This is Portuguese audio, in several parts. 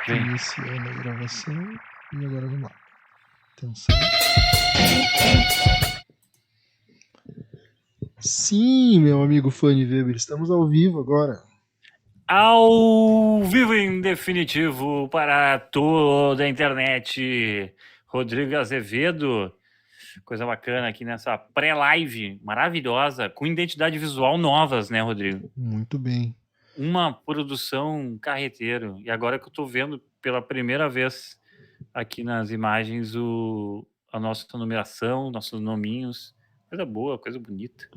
Vem. Iniciando a gravação. E agora vamos lá. Atenção. Sim, meu amigo Fanny Weber, estamos ao vivo agora. Ao vivo em definitivo para toda a internet. Rodrigo Azevedo. Coisa bacana aqui nessa pré-live maravilhosa, com identidade visual novas, né, Rodrigo? Muito bem. Uma produção carreteiro. E agora que eu tô vendo pela primeira vez aqui nas imagens a nossa numeração, nossos nominhos. Coisa boa, coisa bonita.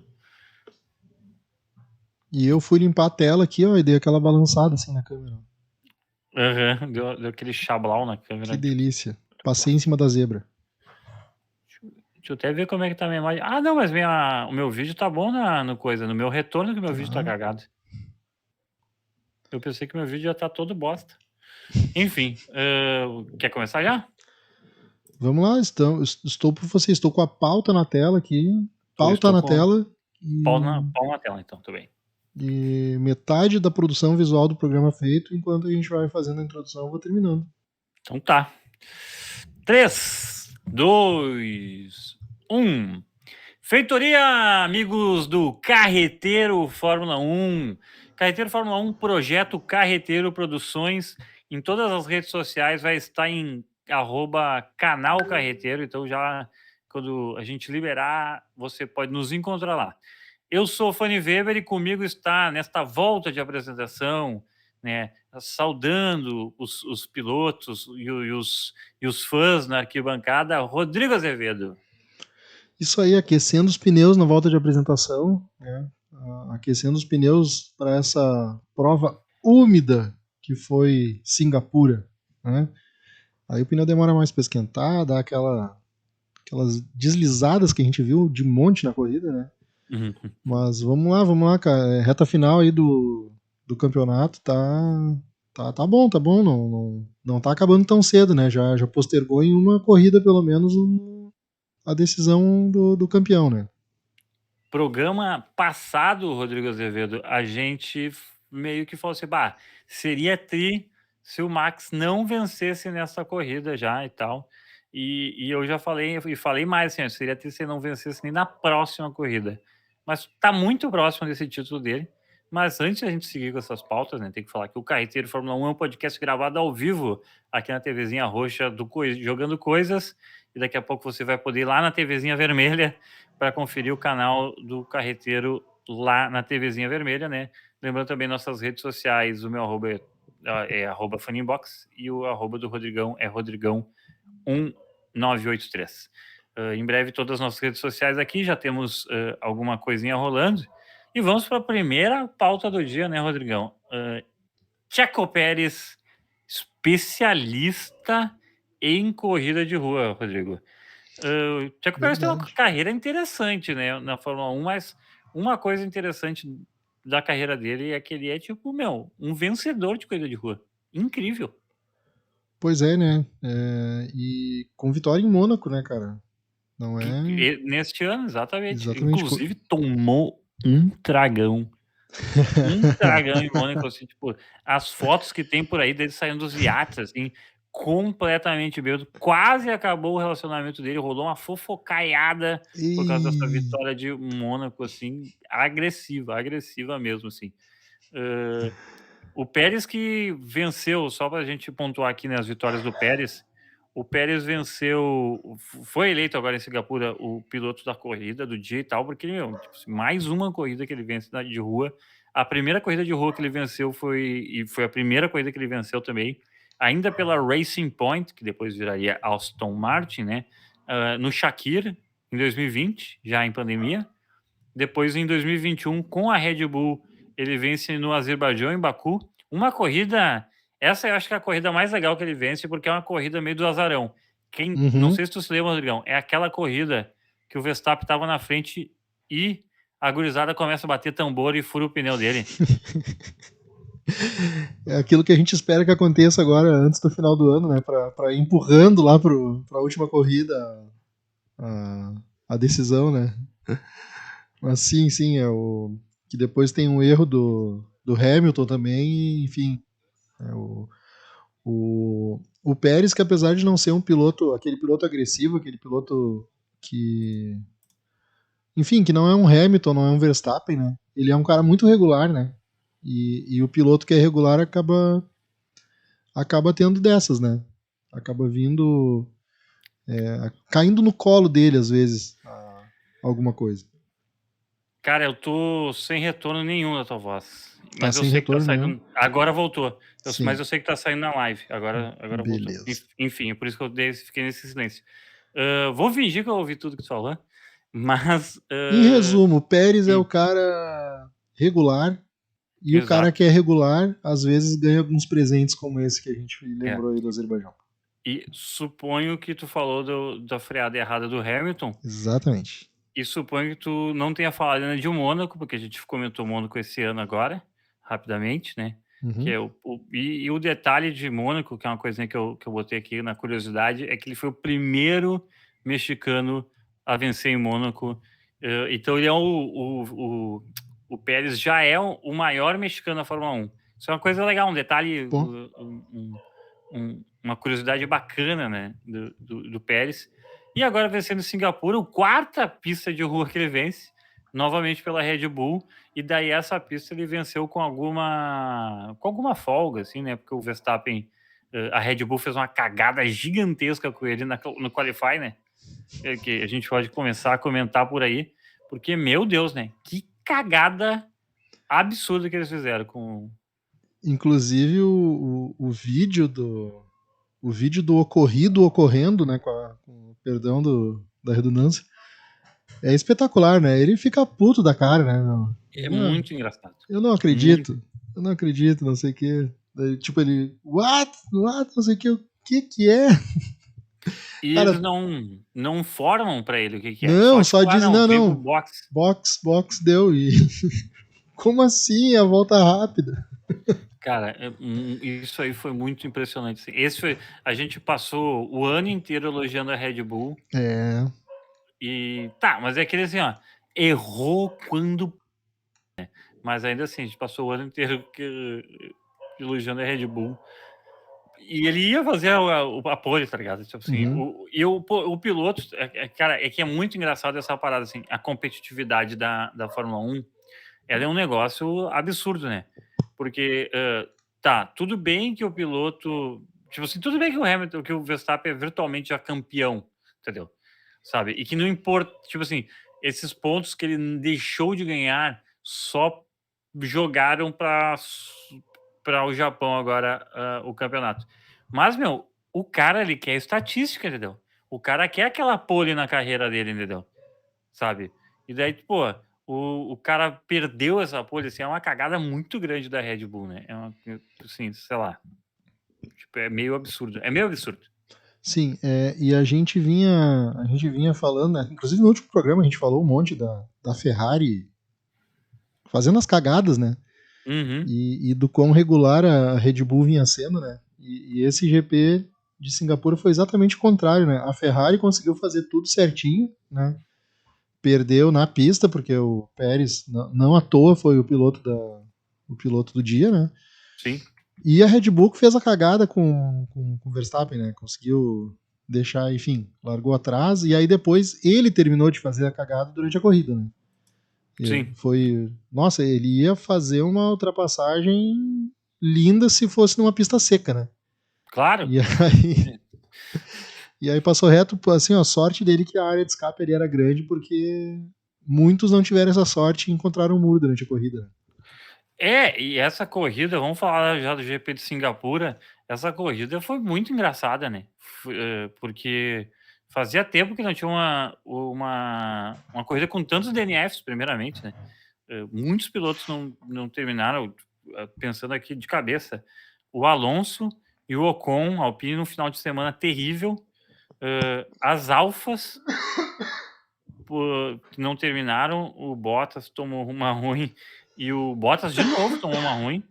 E eu fui limpar a tela aqui, ó, e dei aquela balançada assim na câmera. Uhum, deu aquele chablau na câmera. Que delícia. Passei em cima da zebra. Deixa eu até ver como é que tá a minha imagem. Ah, não, mas o meu vídeo tá bom no meu retorno que o meu vídeo tá cagado. Eu pensei que meu vídeo já tá todo bosta. Enfim, quer começar já? Vamos lá, estou por você. Estou com a pauta na tela aqui. Pauta na tela. Pau na tela, então, tudo bem. E metade da produção visual do programa feito. Enquanto a gente vai fazendo a introdução, eu vou terminando. Então tá. 3, 2, 1. Feitoria, amigos do Carreteiro Fórmula 1. Carreteiro Fórmula 1, projeto Carreteiro Produções. Em todas as redes sociais vai estar em @canal Carreteiro. Então já quando a gente liberar, você pode nos encontrar lá. Eu sou o Fanny Weber e comigo está nesta volta de apresentação, né, saudando os pilotos e os fãs na arquibancada, Rodrigo Azevedo. Isso aí, aquecendo os pneus na volta de apresentação, né? Aquecendo os pneus para essa prova úmida que foi Singapura, né? Aí o pneu demora mais para esquentar, dá aquelas deslizadas que a gente viu de monte na corrida, né? Uhum. Mas vamos lá, cara. Reta final aí do campeonato tá bom, não tá acabando tão cedo, né? Já postergou em uma corrida pelo menos a decisão do campeão, né? Programa passado, Rodrigo Azevedo, a gente meio que falou assim, seria se o Max não vencesse nessa corrida já e tal. E eu já falei mais assim, seria se não vencesse nem na próxima corrida. Mas tá muito próximo desse título dele. Mas antes de a gente seguir com essas pautas, né, tem que falar que o Carreteiro Fórmula 1 é um podcast gravado ao vivo aqui na TVzinha roxa do Jogando Coisas. E daqui a pouco você vai poder ir lá na TVzinha vermelha para conferir o canal do Carreteiro lá na TVzinha vermelha, né? Lembrando também nossas redes sociais, o meu arroba é @faninbox e o arroba do Rodrigão é Rodrigão1983. Em breve todas as nossas redes sociais aqui, já temos alguma coisinha rolando. E vamos para a primeira pauta do dia, né, Rodrigão? Checo Pérez, especialista em corrida de rua, Rodrigo. O Checo Pérez tem uma carreira interessante, né, na Fórmula 1, mas uma coisa interessante da carreira dele é que ele é tipo, um vencedor de corrida de rua. Incrível. Pois é, né? E com vitória em Mônaco, né, cara? Não é? Neste ano, exatamente. Exatamente. Inclusive, tomou um tragão. Um tragão em Mônaco, assim, tipo, as fotos que tem por aí dele saindo dos iates, assim, completamente bêbado. Quase acabou o relacionamento dele, rolou uma fofocaiada por causa dessa vitória de Mônaco, assim, agressiva mesmo, assim. O Pérez que venceu, só pra gente pontuar aqui, né, as vitórias do Pérez, o Pérez venceu, foi eleito agora em Singapura o piloto da corrida do dia e tal, porque, tipo, mais uma corrida que ele vence de rua. A primeira corrida de rua que ele venceu foi a primeira corrida que ele venceu também, ainda pela Racing Point, que depois viraria Aston Martin, né? No Shakir, em 2020, já em pandemia. Depois, em 2021, com a Red Bull, ele vence no Azerbaijão, em Baku. Uma corrida... Essa eu acho que é a corrida mais legal que ele vence, porque é uma corrida meio do azarão. Não sei se tu se lembra, Rodrigão, é aquela corrida que o Verstappen estava na frente e a gurizada começa a bater tambor e fura o pneu dele. É aquilo que a gente espera que aconteça agora, antes do final do ano, né? Pra ir empurrando lá pra última corrida a decisão, né? Mas sim, que depois tem um erro do Hamilton também, e, enfim. O O Pérez, que apesar de não ser um piloto, aquele piloto agressivo, aquele piloto que, enfim, que não é um Hamilton, não é um Verstappen, né? Ele é um cara muito regular, né? E o piloto que é regular acaba tendo dessas, né? Acaba vindo, caindo no colo dele às vezes, alguma coisa. Cara, eu tô sem retorno nenhum da tua voz. Tá Mas eu sem sei que tá retorno nenhum? saindo. Agora voltou. Mas Sim, eu sei que tá saindo na live. Agora voltou. beleza. Enfim, é por isso que fiquei nesse silêncio. Vou fingir que eu ouvi tudo que tu falou. Mas. Em resumo, o Pérez é o cara regular e o cara Exato. que é regular às vezes ganha alguns presentes como esse que a gente É. lembrou aí do Azerbaijão. E suponho que tu falou da freada errada do Hamilton. Exatamente. E suponho que tu não tenha falado ainda de Mônaco, porque a gente comentou Mônaco esse ano agora, rapidamente, né? Que Uhum. é e o detalhe de Mônaco, que é uma coisinha que eu botei aqui na curiosidade, é que ele foi o primeiro mexicano a vencer em Mônaco. Então ele é o Pérez já é o maior mexicano da Fórmula 1. Isso é uma coisa legal, um detalhe, Pô, uma curiosidade bacana, né? Do Pérez. E agora vencendo Singapura, o quarta pista de rua que ele vence, novamente pela Red Bull. E daí essa pista ele venceu com alguma folga, assim, né? Porque o Verstappen, a Red Bull fez uma cagada gigantesca com ele no Qualify, né? Que a gente pode começar a comentar por aí, porque, meu Deus, né? Que cagada absurda que eles fizeram com. inclusive o vídeo do ocorrido ocorrendo, né, com perdão da redundância, é espetacular, né? Ele fica puto da cara, né? Meu? É muito engraçado. Eu não Muito. acredito. Eu não acredito, não sei o que. Tipo, ele. What? Não sei o que é? E eles Cara, não formam para ele o que é. não, Só só tipo, dizem, não, não, vem pro não. box. Box deu. E. Como assim a volta rápida? Cara, isso aí foi muito impressionante. Assim. A gente passou o ano inteiro elogiando a Red Bull. É. E tá, mas é aquele assim, ó. Errou quando. Mas ainda assim, a gente passou o ano inteiro elogiando a Red Bull. E ele ia fazer a pole, tá ligado? Tipo assim, Uhum. o piloto, cara, é que é muito engraçado essa parada, assim, a competitividade da Fórmula 1, ela é um negócio absurdo, né? Porque, tá, tudo bem que o piloto, tipo assim, tudo bem que o Hamilton, que o Verstappen é virtualmente já campeão, entendeu? Sabe? E que não importa, tipo assim, esses pontos que ele deixou de ganhar só jogaram para o Japão agora o campeonato. Mas, meu, o cara ele quer estatística, entendeu? O cara quer aquela pole na carreira dele, entendeu? Sabe? E daí, pô, o cara perdeu essa pole, assim, é uma cagada muito grande da Red Bull, né? É uma, assim, sei lá, tipo, é meio absurdo. É meio absurdo. Sim, e a gente vinha falando, né? Inclusive no último programa a gente falou um monte da Ferrari fazendo as cagadas, né? Uhum. E do quão regular a Red Bull vinha sendo, né? E esse GP de Singapura foi exatamente o contrário, né? A Ferrari conseguiu fazer tudo certinho, né? Perdeu na pista, porque o Pérez, não à toa, foi o piloto do dia, né? Sim. E a Red Bull fez a cagada com o Verstappen, né? Conseguiu deixar, enfim, largou atrás, e aí depois ele terminou de fazer a cagada durante a corrida, né? Sim. Nossa, ele ia fazer uma ultrapassagem linda se fosse numa pista seca, né? Claro. E aí passou reto, assim, ó, a sorte dele que a área de escape ali era grande, porque muitos não tiveram essa sorte e encontraram um muro durante a corrida, né? E essa corrida, vamos falar já do GP de Singapura, essa corrida foi muito engraçada, né? Porque fazia tempo que não tinha uma corrida com tantos DNFs, primeiramente, né? Muitos pilotos não terminaram, pensando aqui de cabeça, o Alonso e o Ocon, Alpine, no final de semana terrível, as Alfas que não terminaram, o Bottas tomou uma ruim e o Bottas de novo tomou uma ruim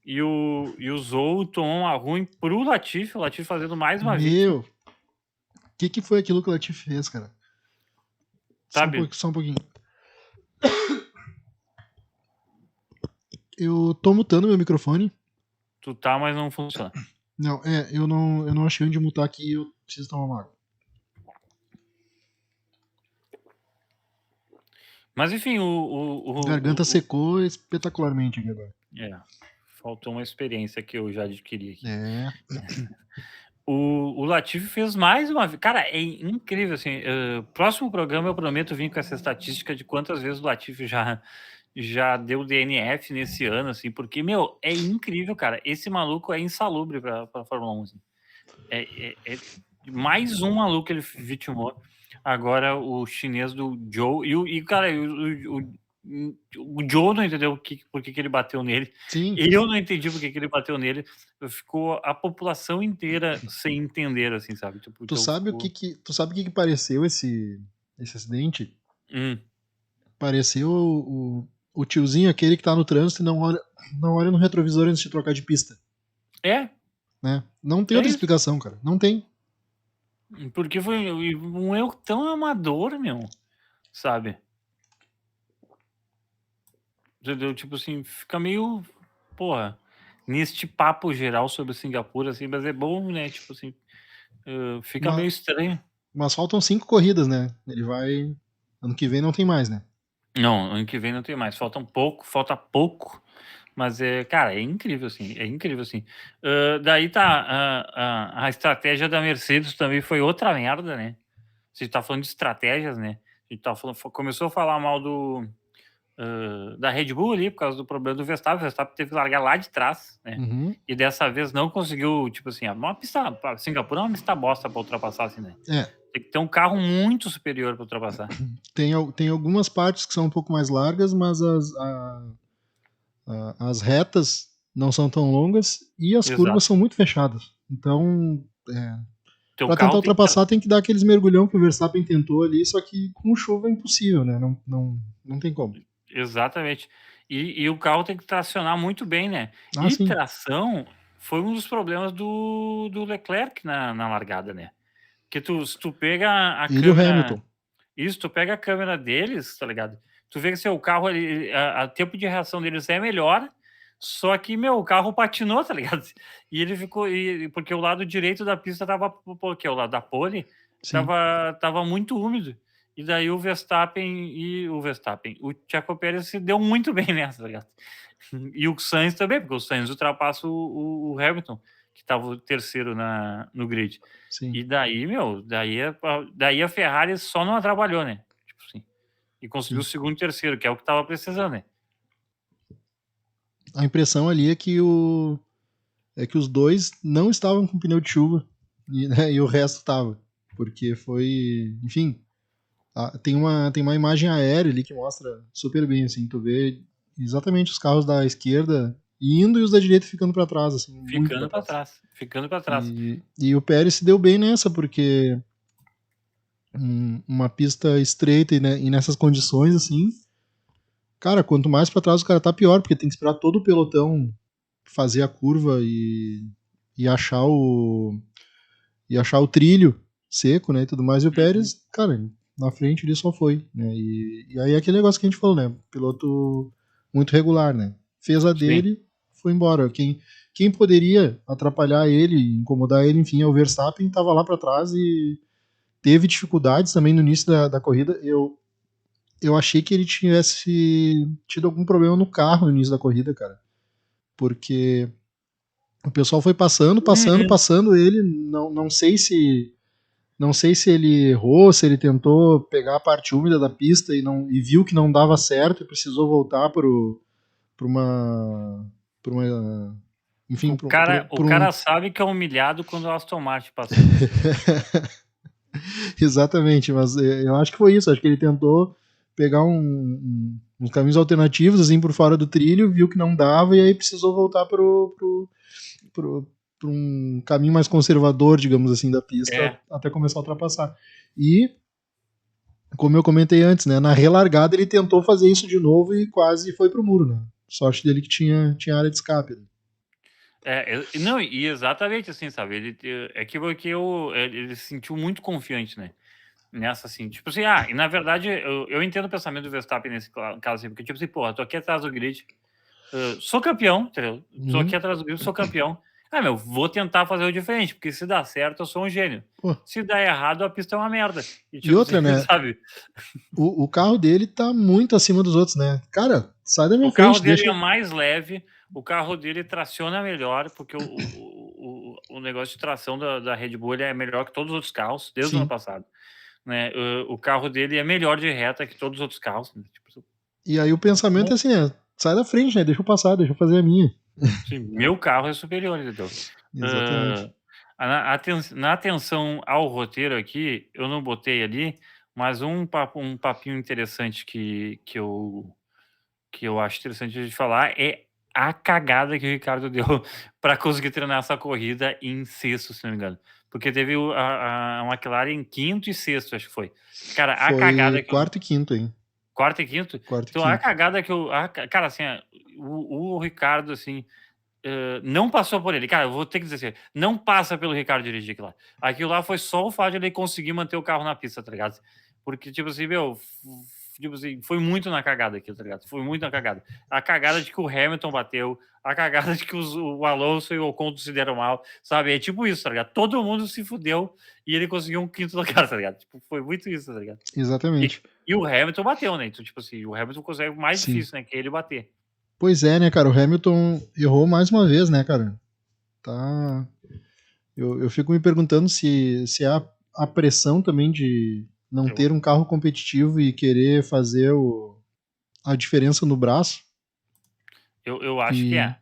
e o Zou tomou uma ruim pro Latifi, o Latifi fazendo mais uma vítima, Meu, o que foi aquilo que o Latifi fez, cara? sabe? Só um pouquinho. Eu tô mutando meu microfone. Tu tá, mas não funciona. Não, eu não achei onde mutar aqui, eu preciso tomar uma água. Mas enfim, Garganta secou espetacularmente aqui agora. faltou uma experiência que eu já adquiri aqui. É. O Latifi fez mais uma vez. Cara, é incrível, assim. Próximo programa eu prometo vir com essa estatística de quantas vezes o Latifi já deu DNF nesse ano, assim, porque, meu, é incrível, cara. Esse maluco é insalubre pra Fórmula 1, assim. É mais um maluco que ele vitimou. Agora o chinês do Joe. Cara, o Joe não entendeu por que ele bateu nele. Sim. Eu não entendi por que ele bateu nele. Ficou a população inteira sem entender, assim, sabe? Tipo, Tu sabe o que pareceu esse acidente? Pareceu o tiozinho aquele que tá no trânsito e não olha no retrovisor antes de trocar de pista. Né? Não tem outra explicação, cara. Não tem. Porque foi um erro tão amador, meu. Sabe? Entendeu? Tipo assim, fica meio. Porra. Neste papo geral sobre Singapura, assim, mas é bom, né? Tipo assim. Fica meio estranho. Mas faltam 5 corridas, né? Ele vai. Ano que vem não tem mais, né? Não, ano que vem não tem mais. Falta pouco. Mas cara, é incrível, assim. É incrível, assim. Daí tá. A estratégia da Mercedes também foi outra merda, né? Você tá falando de estratégias, né? A gente tá falando, começou a falar mal da Red Bull ali, por causa do problema do Verstappen. O Verstappen teve que largar lá de trás, né? Uhum. E dessa vez não conseguiu, tipo assim, uma pista. Singapura é uma pista bosta pra ultrapassar, assim, né? Tem que ter um carro muito superior pra ultrapassar. Tem algumas partes que são um pouco mais largas, mas as retas não são tão longas e as curvas são muito fechadas. Então, para tentar ultrapassar, tem que dar aqueles mergulhão que o Verstappen tentou ali, só que com chuva é impossível, né? Não tem como. Exatamente. E o carro tem que tracionar muito bem, né? Sim. Tração foi um dos problemas do Leclerc na largada, né? Porque se tu pega a câmera... E o Hamilton. Isso, tu pega a câmera deles, tá ligado? Tu vê que seu carro, a tempo de reação deles é melhor, só que, meu, o carro patinou, tá ligado? E ele ficou... porque o lado direito da pista tava... que é o lado da pole, tava muito úmido. E daí o Checo Pérez se deu muito bem nessa, tá ligado? E o Sainz também, porque o Sainz ultrapassa o Hamilton, que tava o terceiro no grid. Sim. E daí, meu, daí a Ferrari só não atrapalhou, né? Tipo assim. E conseguiu o segundo e terceiro, que é o que tava precisando, né? A impressão ali é que os dois não estavam com pneu de chuva e o resto tava. Porque foi. Enfim. Tem uma imagem aérea ali que mostra super bem, assim. Tu vê exatamente os carros da esquerda indo e os da direita ficando para trás, assim. Ficando para trás. E o Pérez se deu bem nessa, porque uma pista estreita e nessas condições, assim. Cara, quanto mais para trás o cara tá, pior, porque tem que esperar todo o pelotão fazer a curva e achar o trilho seco, né, e tudo mais, e o Pérez, cara, na frente ele só foi, né, e aí é aquele negócio que a gente falou, né, piloto muito regular, né, fez a dele, foi embora. Quem poderia atrapalhar ele, incomodar ele, enfim, é o Verstappen, tava lá para trás e teve dificuldades também no início da corrida. Eu achei que ele tivesse tido algum problema no carro no início da corrida, cara, porque o pessoal foi passando ele. Não sei se ele errou, se ele tentou pegar a parte úmida da pista e viu que não dava certo e precisou voltar para uma. Enfim, o cara sabe que é humilhado quando o Aston Martin passou. Exatamente, mas eu acho que foi isso. Acho que ele tentou pegar uns caminhos alternativos assim por fora do trilho, viu que não dava e aí precisou voltar para um caminho mais conservador, digamos assim, da pista até começar a ultrapassar. E, como eu comentei antes, né, na relargada ele tentou fazer isso de novo e quase foi pro muro, né? Sorte dele que tinha área de escape. Não, e exatamente assim, sabe? Ele se sentiu muito confiante, né? Nessa, assim, tipo assim, e na verdade, eu entendo o pensamento do Verstappen nesse caso, assim, porque, tipo assim, porra, tô aqui atrás do grid, sou campeão, entendeu? Tô aqui atrás do grid, sou campeão, Ah, meu, vou tentar fazer o diferente, porque se dá certo, eu sou um gênio. Pô, Se dá errado, a pista é uma merda. E e tipo assim, outra, né? sabe? O carro dele tá muito acima dos outros, né? Cara, sai da minha O carro frente, dele deixa. é mais leve, o carro dele traciona melhor, porque o negócio de tração da Red Bull ele é melhor que todos os outros carros, desde o ano Sim. passado. Né? O carro dele é melhor de reta que todos os outros carros. Né? Tipo, E aí o pensamento é assim, né? Sai da frente, né? Deixa eu passar, deixa eu fazer a minha. sim, meu carro é superior, entendeu? Exatamente. Na atenção ao roteiro aqui, eu não botei ali, mas um papinho interessante que eu acho interessante a gente falar é a cagada que o Ricardo deu para conseguir treinar essa corrida em sexto, se não me engano. Porque teve a McLaren em quinto e sexto, acho que foi. Cara, a Foi cagada que quarto e quinto, hein? quarto e quinto? Quarto e Então a quinto. cagada que eu. Cara, assim, o Ricardo, assim, não passou por ele. Cara, eu vou ter que dizer assim, não passa pelo Ricardo dirigir aquilo lá. Aquilo lá foi só o fato de ele conseguir manter o carro na pista, tá ligado? Porque, tipo assim, meu, tipo assim, foi muito na cagada aquilo, tá ligado? Foi muito na cagada. A cagada de que o Hamilton bateu, a cagada de que o Alonso e o Ocon se deram mal, sabe? É tipo isso, tá ligado? Todo mundo se fudeu e ele conseguiu um quinto lugar, tá ligado? Tipo, foi muito isso, tá ligado? E, Exatamente. e o Hamilton bateu, né? Então, tipo assim, o Hamilton consegue o mais Sim. difícil, né? Que é ele bater. Pois é, né, cara? O Hamilton errou mais uma vez, né, cara? Tá. Eu fico me perguntando se é a pressão também de não Eu, ter um carro competitivo e querer fazer a diferença no braço. eu acho que E, é.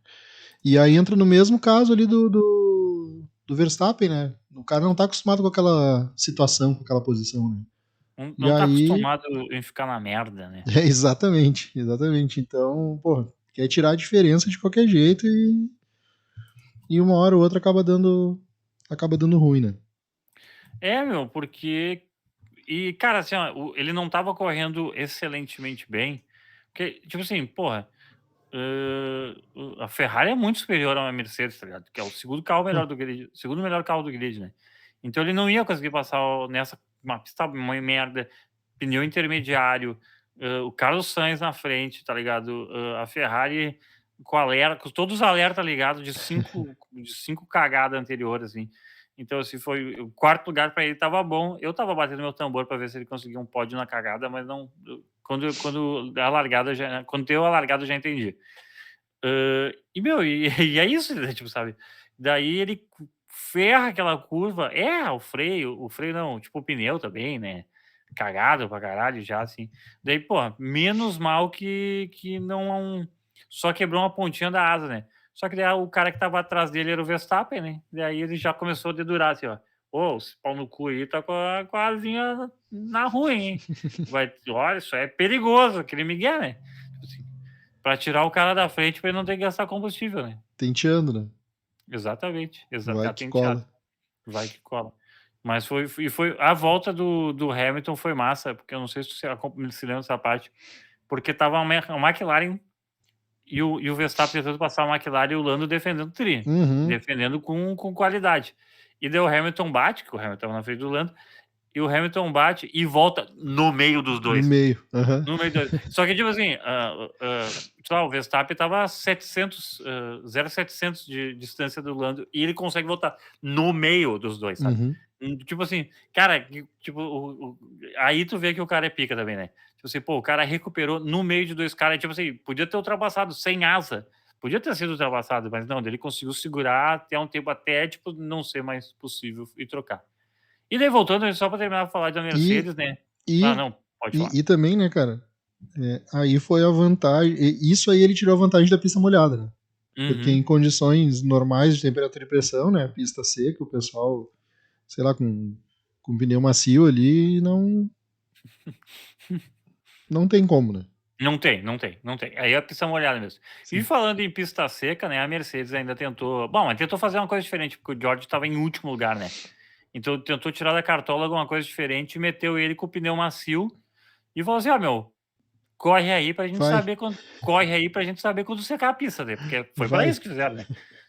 e aí entra no mesmo caso ali do Verstappen, né? O cara não tá acostumado com aquela situação, com aquela posição, né? Não, E não tá aí. acostumado em ficar na merda, né? É, exatamente, exatamente. Então, pô, quer tirar a diferença de qualquer jeito e uma hora ou outra acaba dando ruim, né? É, meu, porque. E, cara, assim, ó, ele não tava correndo excelentemente bem. Porque, tipo assim, porra, a Ferrari é muito superior à Mercedes, tá ligado? Que é o segundo carro Pô, melhor do grid, segundo melhor carro do grid, né? Então ele não ia conseguir passar nessa uma pista uma merda, pneu intermediário, o Carlos Sainz na frente, tá ligado? A Ferrari com alerta, com todos os alertas ligados de cinco cagadas anteriores, assim. Então, assim, foi o quarto lugar para ele tava bom. Eu tava batendo meu tambor para ver se ele conseguia um pódio na cagada, mas não. Quando deu a largada, eu já entendi. E, meu, e é isso, né, tipo, sabe? Daí ele ferra aquela curva. O freio não, tipo, o pneu também, né? Cagado pra caralho já, assim. Daí, pô, menos mal que não. Só quebrou uma pontinha da asa, né? Só que daí o cara que tava atrás dele era o Verstappen, né? Daí ele já começou a dedurar, assim, ó. Ô, esse pau no cu aí tá com a asinha na rua, hein? Olha, isso é perigoso, aquele Miguel, né? Tipo assim, pra tirar o cara da frente pra ele não ter que gastar combustível, né? tenteando, né? Exatamente. Vai que Atenteado. cola. Vai que cola. Mas foi a volta do Hamilton foi massa, porque eu não sei se você se lembra dessa parte, porque tava a McLaren e o Verstappen tentando passar a McLaren e o Lando defendendo o tri, Uhum, defendendo com qualidade. E daí o Hamilton bate, que o Hamilton tava na frente do Lando, e o Hamilton bate e volta no meio dos no dois. meio. Uhum. No meio do... Só que, tipo assim, sei lá, o Verstappen tava a 700, 0,700 de distância do Lando e ele consegue voltar no meio dos dois, sabe? Uhum. Tipo assim, cara, tipo, aí tu vê que o cara é pica também, né? Tipo assim, pô, o cara recuperou no meio de dois caras, tipo assim, podia ter ultrapassado sem asa, podia ter sido ultrapassado, mas não, ele conseguiu segurar até um tempo até, tipo, não ser mais possível e trocar. E daí voltando, só pra terminar de falar da E, Mercedes, né? Ah, e, não, pode falar. e também, né, cara? Aí foi a vantagem. Isso aí ele tirou a vantagem da pista molhada, né? Porque Uhum. em condições normais de temperatura e pressão, né? Pista seca, o pessoal, sei lá, com pneu macio ali, não tem como, né? Não tem, não tem, não tem. Aí é a pista molhada mesmo. E Sim. falando em pista seca, né? A Mercedes ainda tentou. Bom, mas tentou fazer uma coisa diferente, porque o George estava em último lugar, né? Então tentou tirar da cartola alguma coisa diferente e meteu ele com o pneu macio e falou assim: ó, meu, corre aí pra gente Vai, saber quando. Corre aí pra gente saber quando secar a pista, né? Porque foi pra vai. isso que fizeram, né?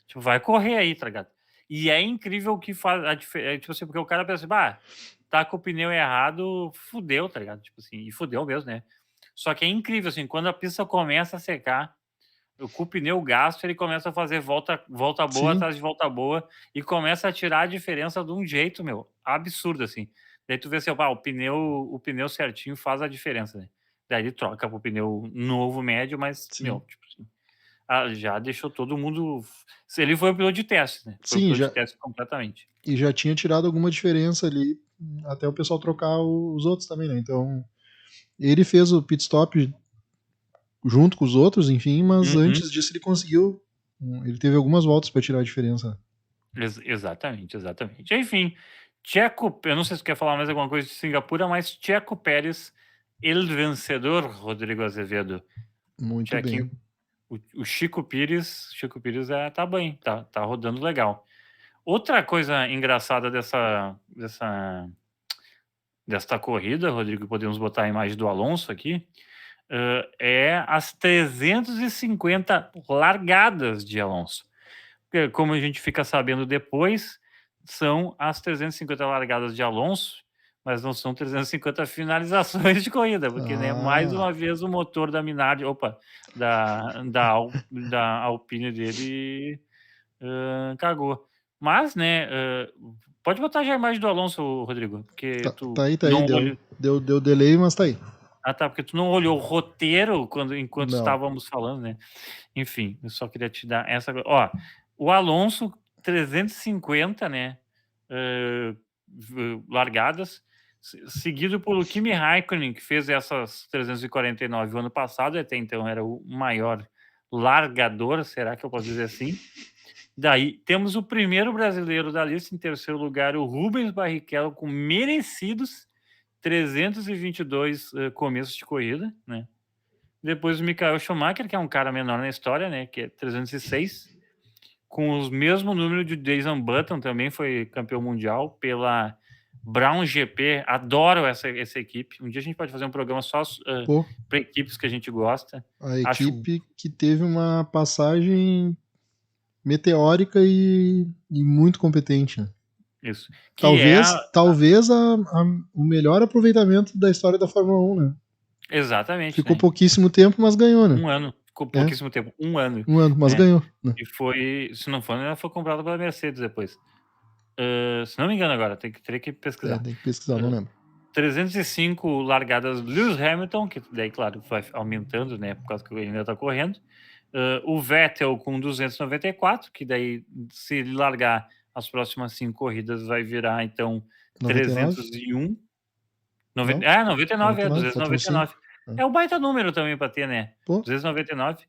Tipo, vai correr aí, tá ligado? E é incrível o que faz a diferença. Tipo assim, porque o cara pensa assim, bah, tá com o pneu errado, fudeu, tá ligado? Tipo assim, e fudeu mesmo, né? Só que é incrível, assim, quando a pista começa a secar, com o pneu gasto, ele começa a fazer volta boa Sim, atrás de volta boa e começa a tirar a diferença de um jeito, meu, absurdo, assim. Daí tu vê assim, o pneu certinho faz a diferença, né? Daí ele troca pro pneu novo, médio, mas, meu, sim. tipo assim, já deixou todo mundo. Ele foi o piloto de teste, né? Foi o Sim, piloto de já, teste completamente. e já tinha tirado alguma diferença ali até o pessoal trocar os outros também, né? Então, ele fez o pit stop junto com os outros, enfim, mas Uhum. antes disso ele conseguiu. Ele teve algumas voltas para tirar a diferença. Exatamente, exatamente. Enfim, eu não sei se tu quer falar mais alguma coisa de Singapura, mas Checo Pérez, el vencedor, Rodrigo Azevedo. Muito bem. Chequinho, o Chico Pires tá bem, tá rodando legal. Outra coisa engraçada desta corrida, Rodrigo, podemos botar a imagem do Alonso aqui, é as 350 largadas de Alonso. Porque, como a gente fica sabendo depois, são as 350 largadas de Alonso, mas não são 350 finalizações de corrida, porque, né, mais Ah, uma vez o motor da Minardi, da Alpine dele cagou. Mas, né, pode botar já a imagem do Alonso, Rodrigo, porque tu tá aí, não olhou. deu delay, mas tá aí. Ah, tá, porque tu não olhou o roteiro enquanto Não. estávamos falando, né? Enfim, eu só queria te dar essa. Ó, o Alonso, 350, né? Largadas, seguido pelo Kimi Raikkonen, que fez essas 349 o ano passado, até então era o maior largador, será que eu posso dizer assim? Daí temos o primeiro brasileiro da lista, em terceiro lugar, o Rubens Barrichello, com merecidos 322 começos de corrida, né? Depois o Michael Schumacher, que é um cara menor na história, né? Que é 306, com os mesmo número de Jason Button, também foi campeão mundial pela Brown GP. Adoro essa equipe. Um dia a gente pode fazer um programa só Pô, para equipes que a gente gosta. a Acho equipe que teve uma passagem meteórica e muito competente, né? isso. Que é Talvez o melhor aproveitamento da história da Fórmula 1, né? exatamente, Ficou né? pouquíssimo tempo, mas ganhou, né? Um ano, ficou É, pouquíssimo tempo, um ano, um ano, mas né? ganhou, né? E foi, se não for, ela foi comprada pela Mercedes depois. Se não me engano agora, teria que É, pesquisar. tem que pesquisar, não lembro. 305 largadas Lewis Hamilton, que daí, claro, vai aumentando, né, por causa que ele ainda está correndo. O Vettel com 294, que daí, se ele largar as próximas 5 corridas, vai virar, então, 99? 301. Não? 99, 99, faltam 299. 5. É. É um baita número também para ter, né? Pô, 299.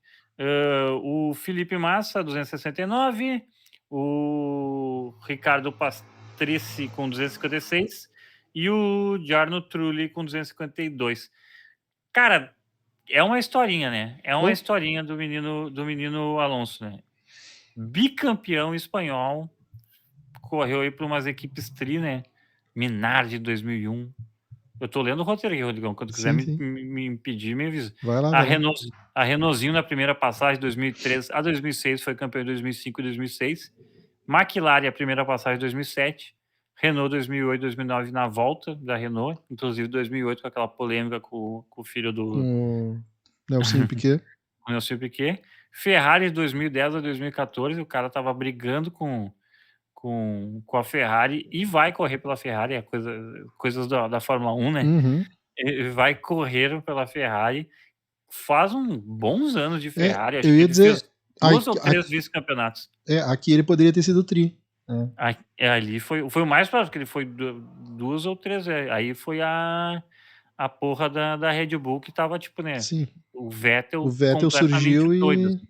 O Felipe Massa, 269. O Ricardo Pastrisi com 256. E o Jarno Trulli com 252. Cara, é uma historinha, né? É uma pô, historinha do menino Alonso, né? Bicampeão espanhol. Correu aí para umas equipes né? Minardi 2001. Eu tô lendo o roteiro aqui, Rodrigão. Quando quiser sim, me, sim. me, me impedir, me avisa. Vai lá, A vai lá. Renault, a Renaultzinho na primeira passagem, 2003 a 2006, foi campeão em 2005 e 2006. McLaren, a primeira passagem, 2007. Renault, 2008 2009, na volta da Renault. Inclusive, 2008, com aquela polêmica com o filho do Com o Nelsinho Piquet. Nelson Piquet. Ferrari, 2010 a 2014. O cara tava brigando com a Ferrari e vai correr pela Ferrari, coisas da Fórmula 1, né? Uhum. Ele vai correr pela Ferrari. Faz bons anos de É, Ferrari. Acho eu que ia ele fez dizer, duas ou três vice-campeonatos. aqui ele poderia ter sido tri. Né? Ali foi o mais próximo, que ele foi duas ou três vezes. Aí foi a porra da Red Bull, que tava tipo, né? Sim. O O Vettel Vettel completamente surgiu doido, e. assim.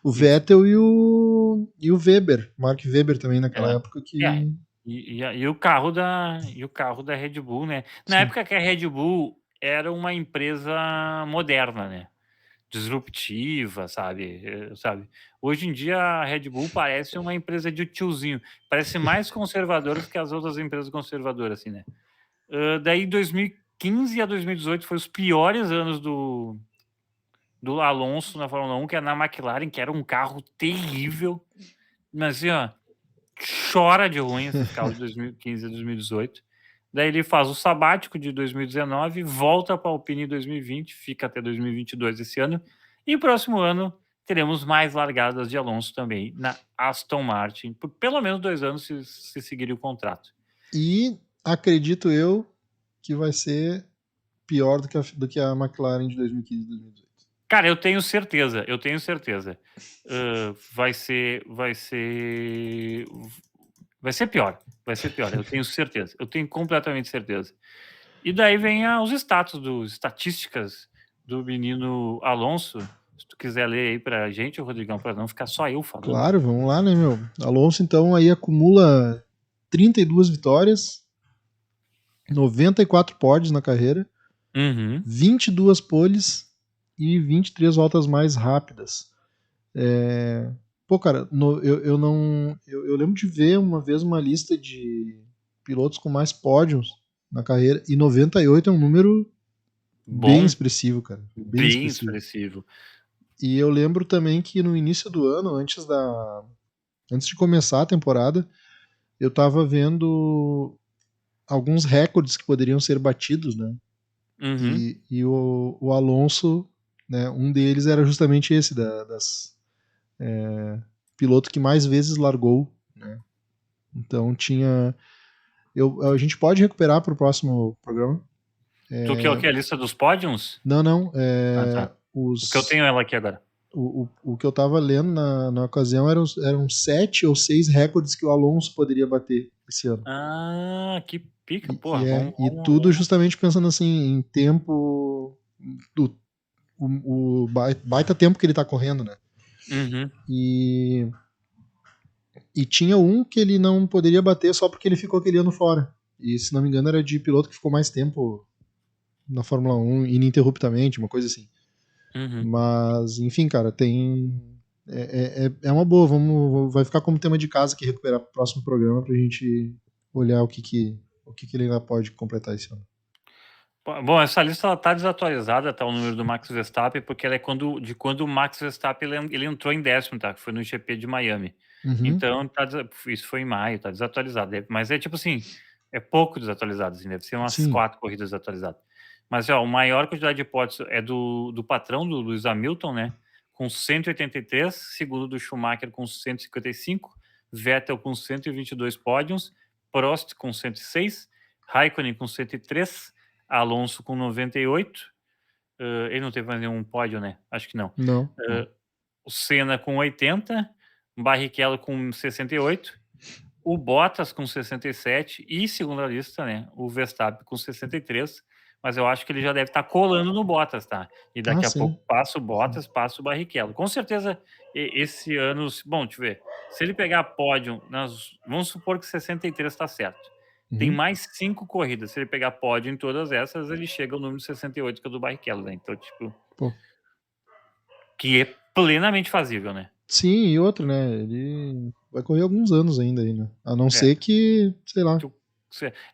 O Isso. Vettel e o Weber, Mark Webber também naquela É. época É. que. E o carro da Red Bull, né? Na Sim. época que a Red Bull era uma empresa moderna, né? Disruptiva, sabe? Hoje em dia a Red Bull parece uma empresa de tiozinho, parece mais conservadora do que as outras empresas conservadoras, assim, né? Daí 2015 a 2018 foi os piores anos do Alonso na Fórmula 1, que é na McLaren, que era um carro terrível, mas assim, ó, chora de ruim esses carros de 2015 a 2018. Daí ele faz o sabático de 2019, volta para a Alpine em 2020, fica até 2022 esse ano, E o próximo ano teremos mais largadas de Alonso também na Aston Martin, por pelo menos 2 anos se seguir o contrato. E acredito eu que vai ser pior do que a McLaren de 2015 e 2018. Cara, eu tenho certeza, eu tenho certeza. Vai ser vai ser pior, eu tenho certeza, eu tenho completamente certeza. E daí vem os estatísticas do menino Alonso. Se tu quiser ler aí pra gente, Rodrigão, para não ficar só eu falando. Claro, vamos lá, né, meu? Alonso, então, aí acumula 32 vitórias, 94 pódios na carreira, Uhum. 22 poles e 23 voltas mais rápidas. Pô, cara, eu lembro de ver uma vez uma lista de pilotos com mais pódios na carreira, e 98 é um número bem Bom, expressivo, cara. Bem bem expressivo. expressivo. E eu lembro também que no início do ano, antes de começar a temporada, eu tava vendo alguns recordes que poderiam ser batidos, né? Uhum. E o Alonso, né, um deles era justamente esse, das piloto que mais vezes largou, né? Então tinha. A gente pode recuperar para o próximo programa. Tu quer o que? A lista dos pódios? Não, não. Ah, tá. Porque eu tenho ela aqui agora. O que eu estava lendo na ocasião eram 7 ou 6 recordes que o Alonso poderia bater esse ano. Ah, que pica, porra. E tudo justamente pensando assim em tempo. Do, o baita tempo que ele está correndo, né? Uhum. E tinha um que ele não poderia bater só porque ele ficou aquele ano fora. E se não me engano era de piloto que ficou mais tempo na Fórmula 1 ininterruptamente, uma coisa assim. Uhum. Mas, enfim, cara, tem. É uma boa. Vai ficar como tema de casa que recuperar pro próximo programa pra gente olhar o que ele ainda pode completar esse ano. Bom, essa lista ela tá desatualizada, tá, o número do Max Verstappen, porque ela é quando o Max Verstappen ele entrou em 10º, tá, que foi no GP de Miami. Uhum. Então isso foi em maio, tá desatualizado. Mas é tipo assim, é pouco desatualizado, assim, deve ser umas Sim. 4 corridas desatualizadas. Mas ó, a maior quantidade de pontos é do patrão, do Lewis Hamilton, né, com 183, segundo do Schumacher com 155, Vettel com 122 pódios, Prost com 106, Raikkonen com 103, Alonso com 98. Ele não teve mais nenhum pódio, né? Acho que não. Não. O Senna com 80, Barrichello com 68, o Bottas com 67 e, segundo a lista, né, o Verstappen com 63. Mas eu acho que ele já deve estar colando no Bottas, tá? E Ah, daqui a sim. pouco passa o Bottas, passa o Barrichello. Com certeza, esse ano. Bom, deixa eu ver. Se ele pegar pódio, vamos supor que 63 está certo. Tem Uhum. mais 5 corridas. Se ele pegar pódio em todas essas, ele chega ao número 68, que é o do Barrichello, né? Então, tipo. Pô. Que é plenamente fazível, né? Sim, e outro, né? Ele vai correr alguns anos ainda aí, né? A não É. ser que, sei lá.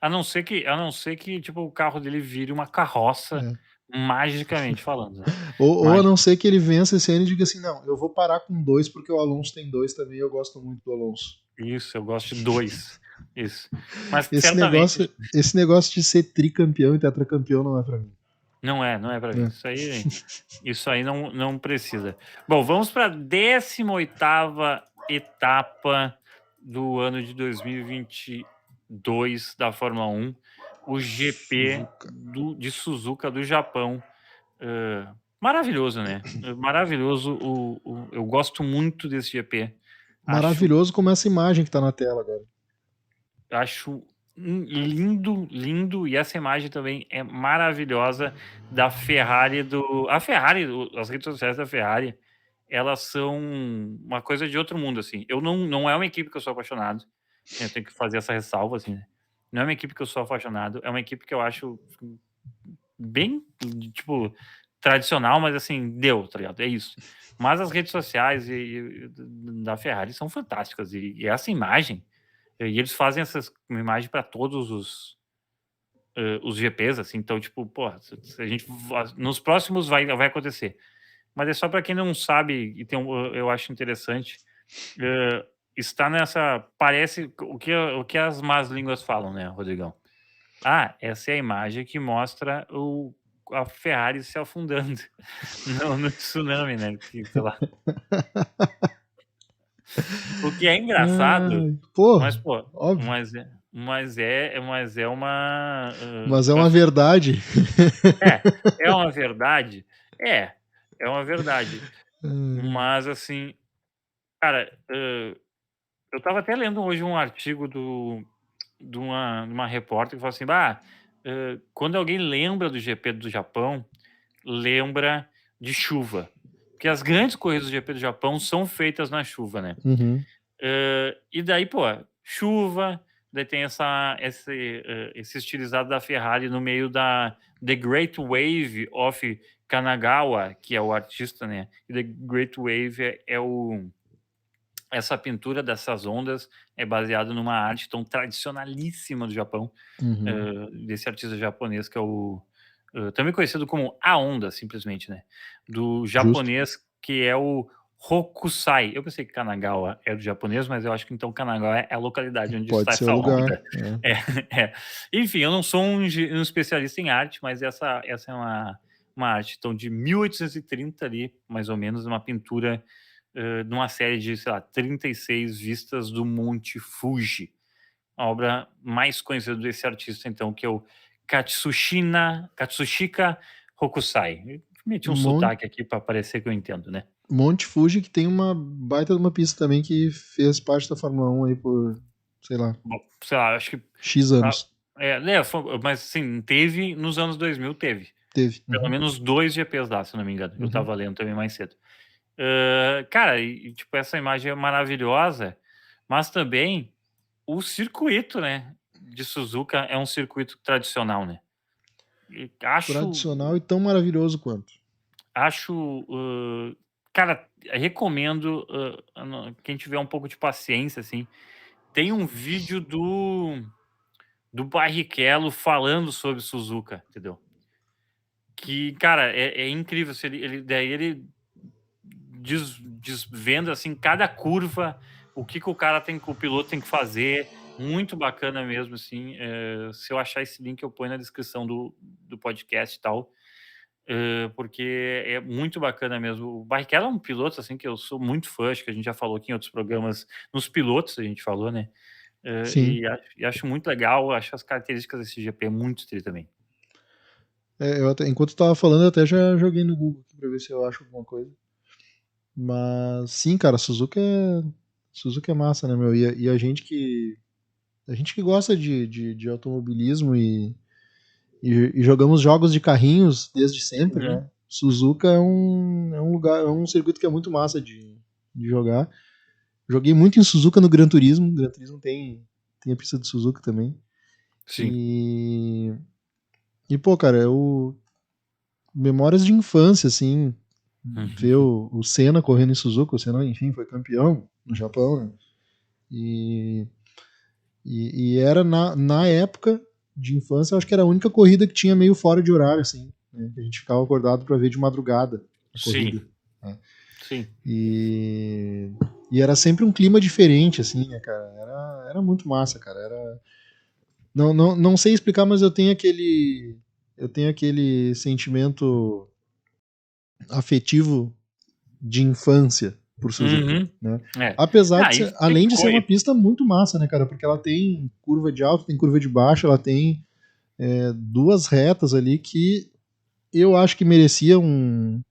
A não ser que tipo, o carro dele vire uma carroça, É. magicamente falando, né? Ou a não ser que ele vença esse ano e diga assim, não, eu vou parar com 2 porque o Alonso tem 2 também e eu gosto muito do Alonso. Isso, eu gosto de 2. Isso. Mas Esse certamente negócio, esse negócio de ser tricampeão e tetracampeão não é pra mim. não é para mim. É. Isso aí não precisa. Bom, vamos para a 18ª etapa do ano de 2022 da Fórmula 1, o GP de Suzuka do Japão. Maravilhoso, né? Maravilhoso. Eu gosto muito desse GP. Maravilhoso como essa imagem que tá na tela agora. Acho lindo, lindo. E essa imagem também é maravilhosa da Ferrari. As redes sociais da Ferrari, elas são uma coisa de outro mundo, assim. Não é uma equipe que eu sou apaixonado. Eu tenho que fazer essa ressalva, assim, né? Não é uma equipe que eu sou apaixonado. É uma equipe que eu acho bem, tipo, tradicional, mas assim, tá ligado? É isso. Mas as redes sociais da Ferrari são fantásticas. E essa imagem, e eles fazem essas imagens para todos os GPs, assim. Então, tipo, porra, se a gente nos próximos vai acontecer. Mas é só para quem não sabe e eu acho interessante. Está nessa, parece o que as más línguas falam, né, Rodrigão? Essa é a imagem que mostra a Ferrari se afundando no tsunami, né? Que, sei lá. O que é engraçado, Ai, pô, mas, pô, óbvio. mas é uma. Mas é Tipo uma assim, verdade. é, é uma verdade? É uma verdade. Ai, Mas, assim, cara, eu tava até lendo hoje um artigo de uma repórter que falou assim: quando alguém lembra do GP do Japão, lembra de chuva. Porque as grandes corridas do GP do Japão são feitas na chuva, né? uhum, E daí, pô, chuva, daí tem esse estilizado da Ferrari no meio da The Great Wave of Kanagawa, que é o artista, né? E The Great Wave essa pintura dessas ondas é baseada numa arte tão tradicionalíssima do Japão, uhum. desse artista japonês que é também conhecido como A Onda, simplesmente, né? Do Justo. japonês que é o Hokusai. Eu pensei que Kanagawa é do japonês, mas eu acho que então Kanagawa é a localidade onde está Pode ser o essa lugar. onda. É, é. Enfim, eu não sou um especialista em arte, mas essa é uma arte então de 1830 ali, mais ou menos, uma pintura numa série de, sei lá, 36 vistas do Monte Fuji. A obra mais conhecida desse artista, então, que é o Katsushika Hokusai. Eu meti um Mon- sotaque aqui para parecer que eu entendo, né? Monte Fuji, que tem uma baita de uma pista também que fez parte da Fórmula 1 aí por, sei lá, Bom, sei lá, acho que. X ah, anos. mas sim, teve nos anos 2000, teve. Teve. Pelo Uhum, menos 2 GPs lá, se não me engano. Eu uhum. tava lendo também mais cedo. Cara, tipo, essa imagem é maravilhosa, mas também o circuito, né, de Suzuka é um circuito tradicional, né? E Tradicional e tão maravilhoso quanto. acho, cara, recomendo, quem tiver um pouco de paciência, assim, tem um vídeo do Barrichello falando sobre Suzuka, entendeu? Que, cara, é incrível. Se daí ele desvenda assim cada curva, o que o piloto tem que fazer. Muito bacana mesmo, assim. Se eu achar esse link, eu ponho na descrição do podcast e tal. Porque é muito bacana mesmo. O Barrichello é um piloto assim que eu sou muito fã, acho que a gente já falou aqui em outros programas, nos pilotos a gente falou, né? Sim. E acho muito legal, acho as características desse GP muito tri também. Enquanto eu tava falando, eu até já joguei no Google aqui pra ver se eu acho alguma coisa. Mas sim, cara, Suzuki é massa, né, meu? E a gente que gosta de automobilismo e jogamos jogos de carrinhos desde sempre, Uhum. né? Suzuka é um lugar, é um circuito que é muito massa de jogar. Joguei muito em Suzuka no Gran Turismo. Gran Turismo tem a pista de Suzuka também. Sim. E, pô, cara, memórias de infância, assim, ver Uhum. o Senna correndo em Suzuka. O Senna, enfim, foi campeão no Japão, né? E, e era na época de infância, eu acho que era a única corrida que tinha meio fora de horário, assim, né? Que a gente ficava acordado para ver de madrugada a Sim, corrida, né? sim. E, era sempre um clima diferente, assim, né, cara? Era muito massa, cara. Não sei explicar, mas eu tenho aquele sentimento afetivo de infância por Suzuka, Uhum. né? É. Apesar de E ser, além de ser ficou. uma pista muito massa, né, cara? Porque ela tem curva de alto, tem curva de baixo, ela tem duas retas ali que eu acho que merecia um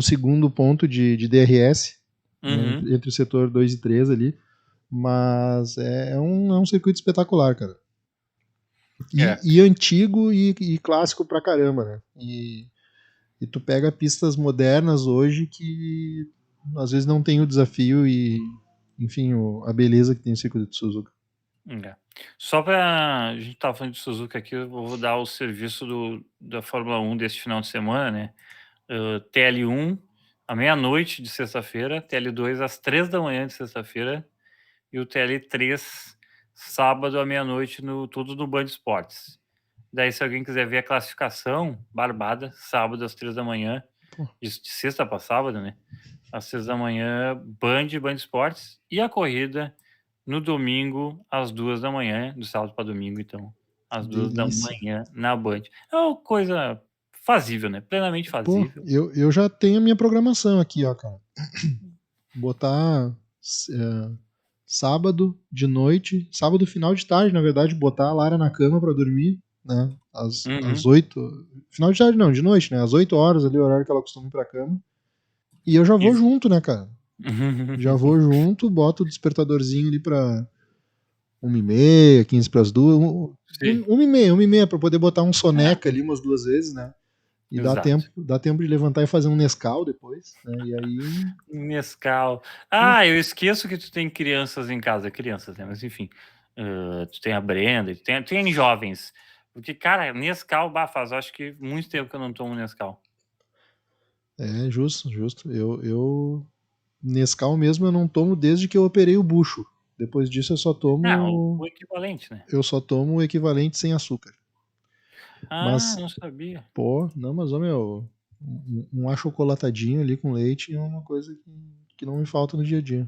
segundo ponto de DRS, né, Uhum. entre o setor 2 e 3 ali. Mas é um circuito espetacular, cara. É. E antigo e clássico pra caramba, né? E tu pega pistas modernas hoje que às vezes não tem o desafio e, enfim, a beleza que tem o circuito de Suzuka. É. Só para a gente tava falando de Suzuka aqui, eu vou dar o serviço da Fórmula 1 deste final de semana, né? TL1 à meia-noite de sexta-feira, TL2 às 3 da manhã de sexta-feira e o TL3 sábado à meia-noite, tudo no Band Esportes. Daí, se alguém quiser ver a classificação, barbada, sábado às 3 da manhã, Pô, de sexta para sábado, né? Às 6 da manhã, Band Esportes, e a corrida no domingo, às 2 da manhã, do sábado para domingo, então, que às duas da delícia. manhã na Band. É uma coisa fazível, né? Plenamente Pô, fazível. eu já tenho a minha programação aqui, ó, cara. Botar sábado de noite, sábado final de tarde, na verdade, botar a Lara na cama pra dormir, né? Às 8. Final de tarde não, de noite, né? Às 8 horas ali, o horário que ela costuma ir pra cama. E eu já vou Isso. junto, né, cara? Já vou junto, boto o despertadorzinho ali pra 1h30, 15 pras 2. Sim, 1h30 pra poder botar um soneca ali umas 2 vezes, né? E exato. dá tempo de levantar e fazer um Nescau depois, né? E aí. Nescau. Ah, eu esqueço que tu tem crianças em casa, crianças, né? Mas enfim, tu tem a Brenda, tem jovens. Porque, cara, Nescau, faz acho que muito tempo que eu não tomo Nescau. É, justo, justo. Eu Nescau mesmo eu não tomo desde que eu operei o bucho. Depois disso eu só Não, tomo. o equivalente, né? Eu só tomo o equivalente sem açúcar. Ah, Mas, não sabia. pô, não, mas, ó, meu, um achocolatadinho ali com leite é uma coisa que não me falta no dia a dia.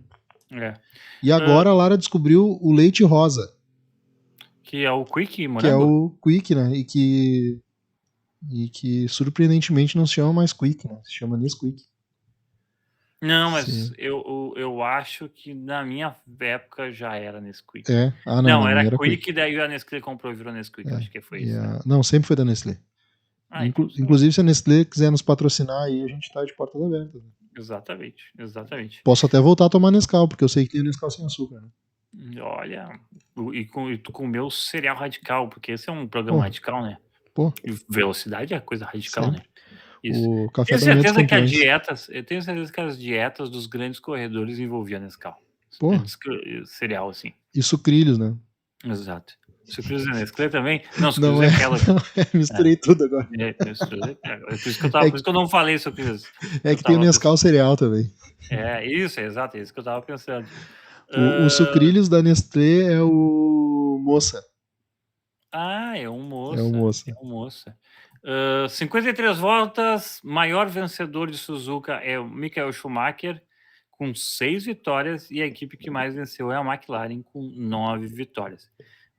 É. E agora a Lara descobriu o leite rosa, Que é o Quick que é morango? o Quick, né? E que surpreendentemente não se chama mais Quick, né? Se chama Nesquik. Não, mas Sim. eu acho que na minha época já era Nesquik. É. Ah, não, na Não, minha era era Quick, Quick. daí a Nestlé comprou e virou Nesquik. Eu É. acho que foi isso, né? Não, sempre foi da Nestlé. Ah, então sei lá. Inclusive, se a Nestlé quiser nos patrocinar aí, a gente tá de portas abertas. Né? Exatamente, exatamente. Posso até voltar a tomar Nescau, porque eu sei que tem Nescau sem açúcar. Né? Olha, e tu comeu cereal radical, porque esse é um programa Pô, radical, né? pô, E velocidade é coisa radical, né? sempre. Isso. O café da manhã dos campeões. Eu tenho certeza que as dietas dos grandes corredores envolviam Nescau. Pô, Cereal, assim. e sucrilhos, né? Exato. Sucrilhos da Nestlé também? Não, sucrilhos Não é é, Kellogg. não é, misturei tudo agora. Sucrilhos é Kellogg. É, Por isso que eu não falei sucrilhos. é Eu que tem o tava Nescau pensando. cereal também. Isso, exato, é isso que eu tava pensando. O sucrilhos da Nestlé é o Moça. É um É o moça. É Moça. um moça. 53 voltas, maior vencedor de Suzuka é o Michael Schumacher, com 6 vitórias, e a equipe que mais venceu é a McLaren, com 9 vitórias.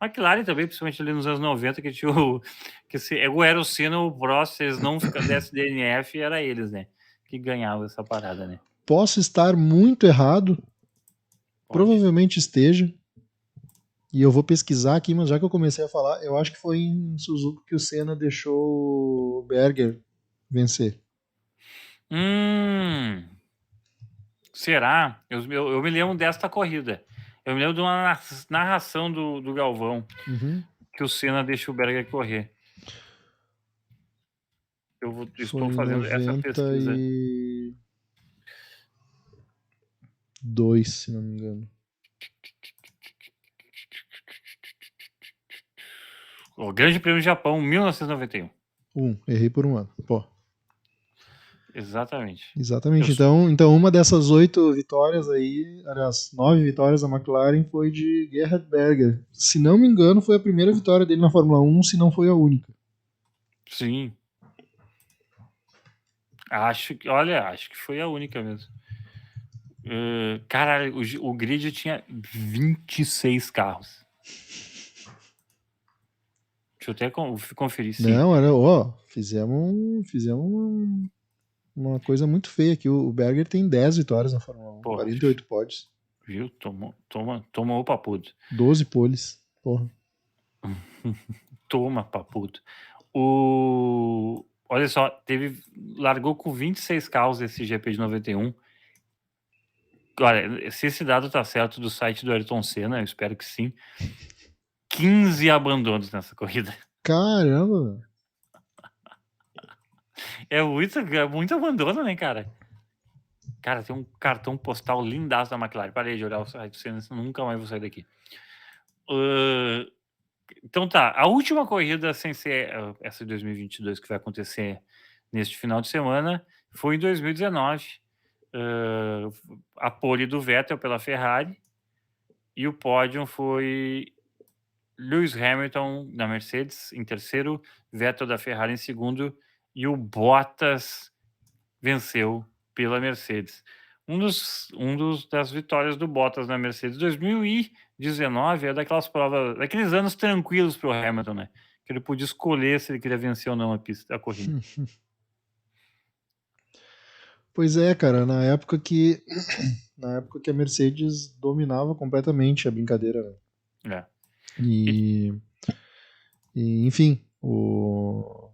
McLaren também, principalmente ali nos anos 90, que tinha era o Senna, o Prost, se eles não desse DNF, era eles, né? Que ganhavam essa parada, né? Posso estar muito errado, Pode. provavelmente esteja. E eu vou pesquisar aqui, mas já que eu comecei a falar, eu acho que foi em Suzuka que o Senna deixou o Berger vencer. Será? Eu me lembro desta corrida. Eu me lembro de uma narração do Galvão, que o Senna deixa o Berger correr. Foi Estou em fazendo essa pesquisa. 92, se não me engano. O Grande Prêmio do Japão, 1991. Errei por um ano. Pô. Exatamente. Exatamente. Então uma dessas 8 vitórias aí, aliás, 9 vitórias da McLaren foi de Gerhard Berger. Se não me engano, foi a primeira vitória dele na Fórmula 1, se não foi a única. Sim. Acho que foi a única mesmo. Cara, o grid tinha 26 carros. Deixa eu até conferir, sim. Não, fizemos uma coisa muito feia aqui. O Berger tem 10 vitórias na Fórmula 1, Pô, 48 pódios. viu? Toma o papudo. 12 poles. Porra. Toma, papudo. Olha só, largou com 26 carros esse GP de 91. Olha, se esse dado tá certo do site do Ayrton Senna, eu espero que sim. 15 abandonos nessa corrida. Caramba! É muito abandono, né, cara? Cara, tem um cartão postal lindaço da McLaren. Parei de olhar o site do Senna, senão nunca mais vou sair daqui. Então tá, a última corrida sem ser essa de 2022 que vai acontecer neste final de semana foi em 2019. A pole do Vettel pela Ferrari e o pódio foi Lewis Hamilton da Mercedes em terceiro, Vettel da Ferrari em segundo e o Bottas venceu pela Mercedes. Das vitórias do Bottas na Mercedes 2019 é daquelas provas, daqueles anos tranquilos para o Hamilton, né? que ele podia escolher se ele queria vencer ou não a corrida. Pois é, cara, na época que a Mercedes dominava completamente a brincadeira, né? É. E enfim, o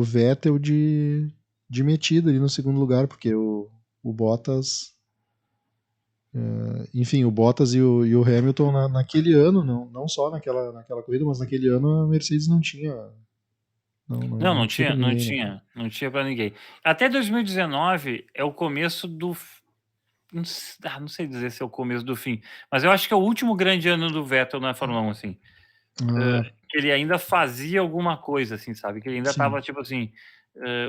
Vettel de metida ali no segundo lugar, porque o Bottas, enfim, o Bottas e o Hamilton naquele ano, não só naquela corrida, mas naquele ano a Mercedes não tinha Não tinha pra ninguém, né? não tinha para ninguém. Até 2019 é o começo do não sei dizer se é o começo do fim, mas eu acho que é o último grande ano do Vettel na Fórmula 1, assim. Ah, Que ele ainda fazia alguma coisa, assim, sabe? Que ele ainda sim. estava, tipo assim,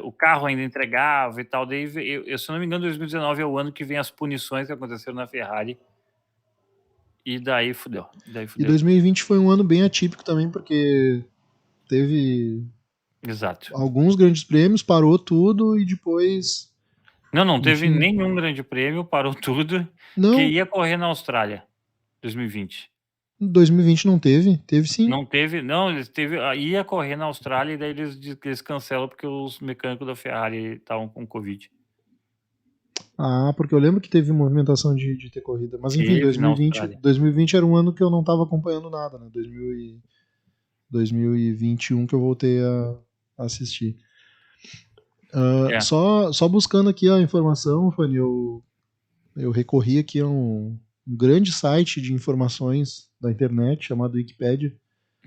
o carro ainda entregava e tal. Daí, se eu não me engano, 2019 é o ano que vem as punições que aconteceram na Ferrari. E daí fudeu. E 2020 foi um ano bem atípico também, porque teve Exato. alguns grandes prêmios, parou tudo e depois. Não teve Enfim. nenhum grande prêmio, parou tudo. Não, Que ia correr na Austrália, 2020. 2020 não teve? Teve sim. Não teve, não, ia correr na Austrália e daí eles cancelam porque os mecânicos da Ferrari estavam com Covid. Ah, porque eu lembro que teve movimentação de ter corrida. Mas enfim, Teve na Austrália. 2020 era um ano que eu não estava acompanhando nada, né? 2021 que eu voltei a assistir. Só buscando aqui a informação, Fanny, eu recorri aqui a um grande site de informações da internet chamado Wikipedia.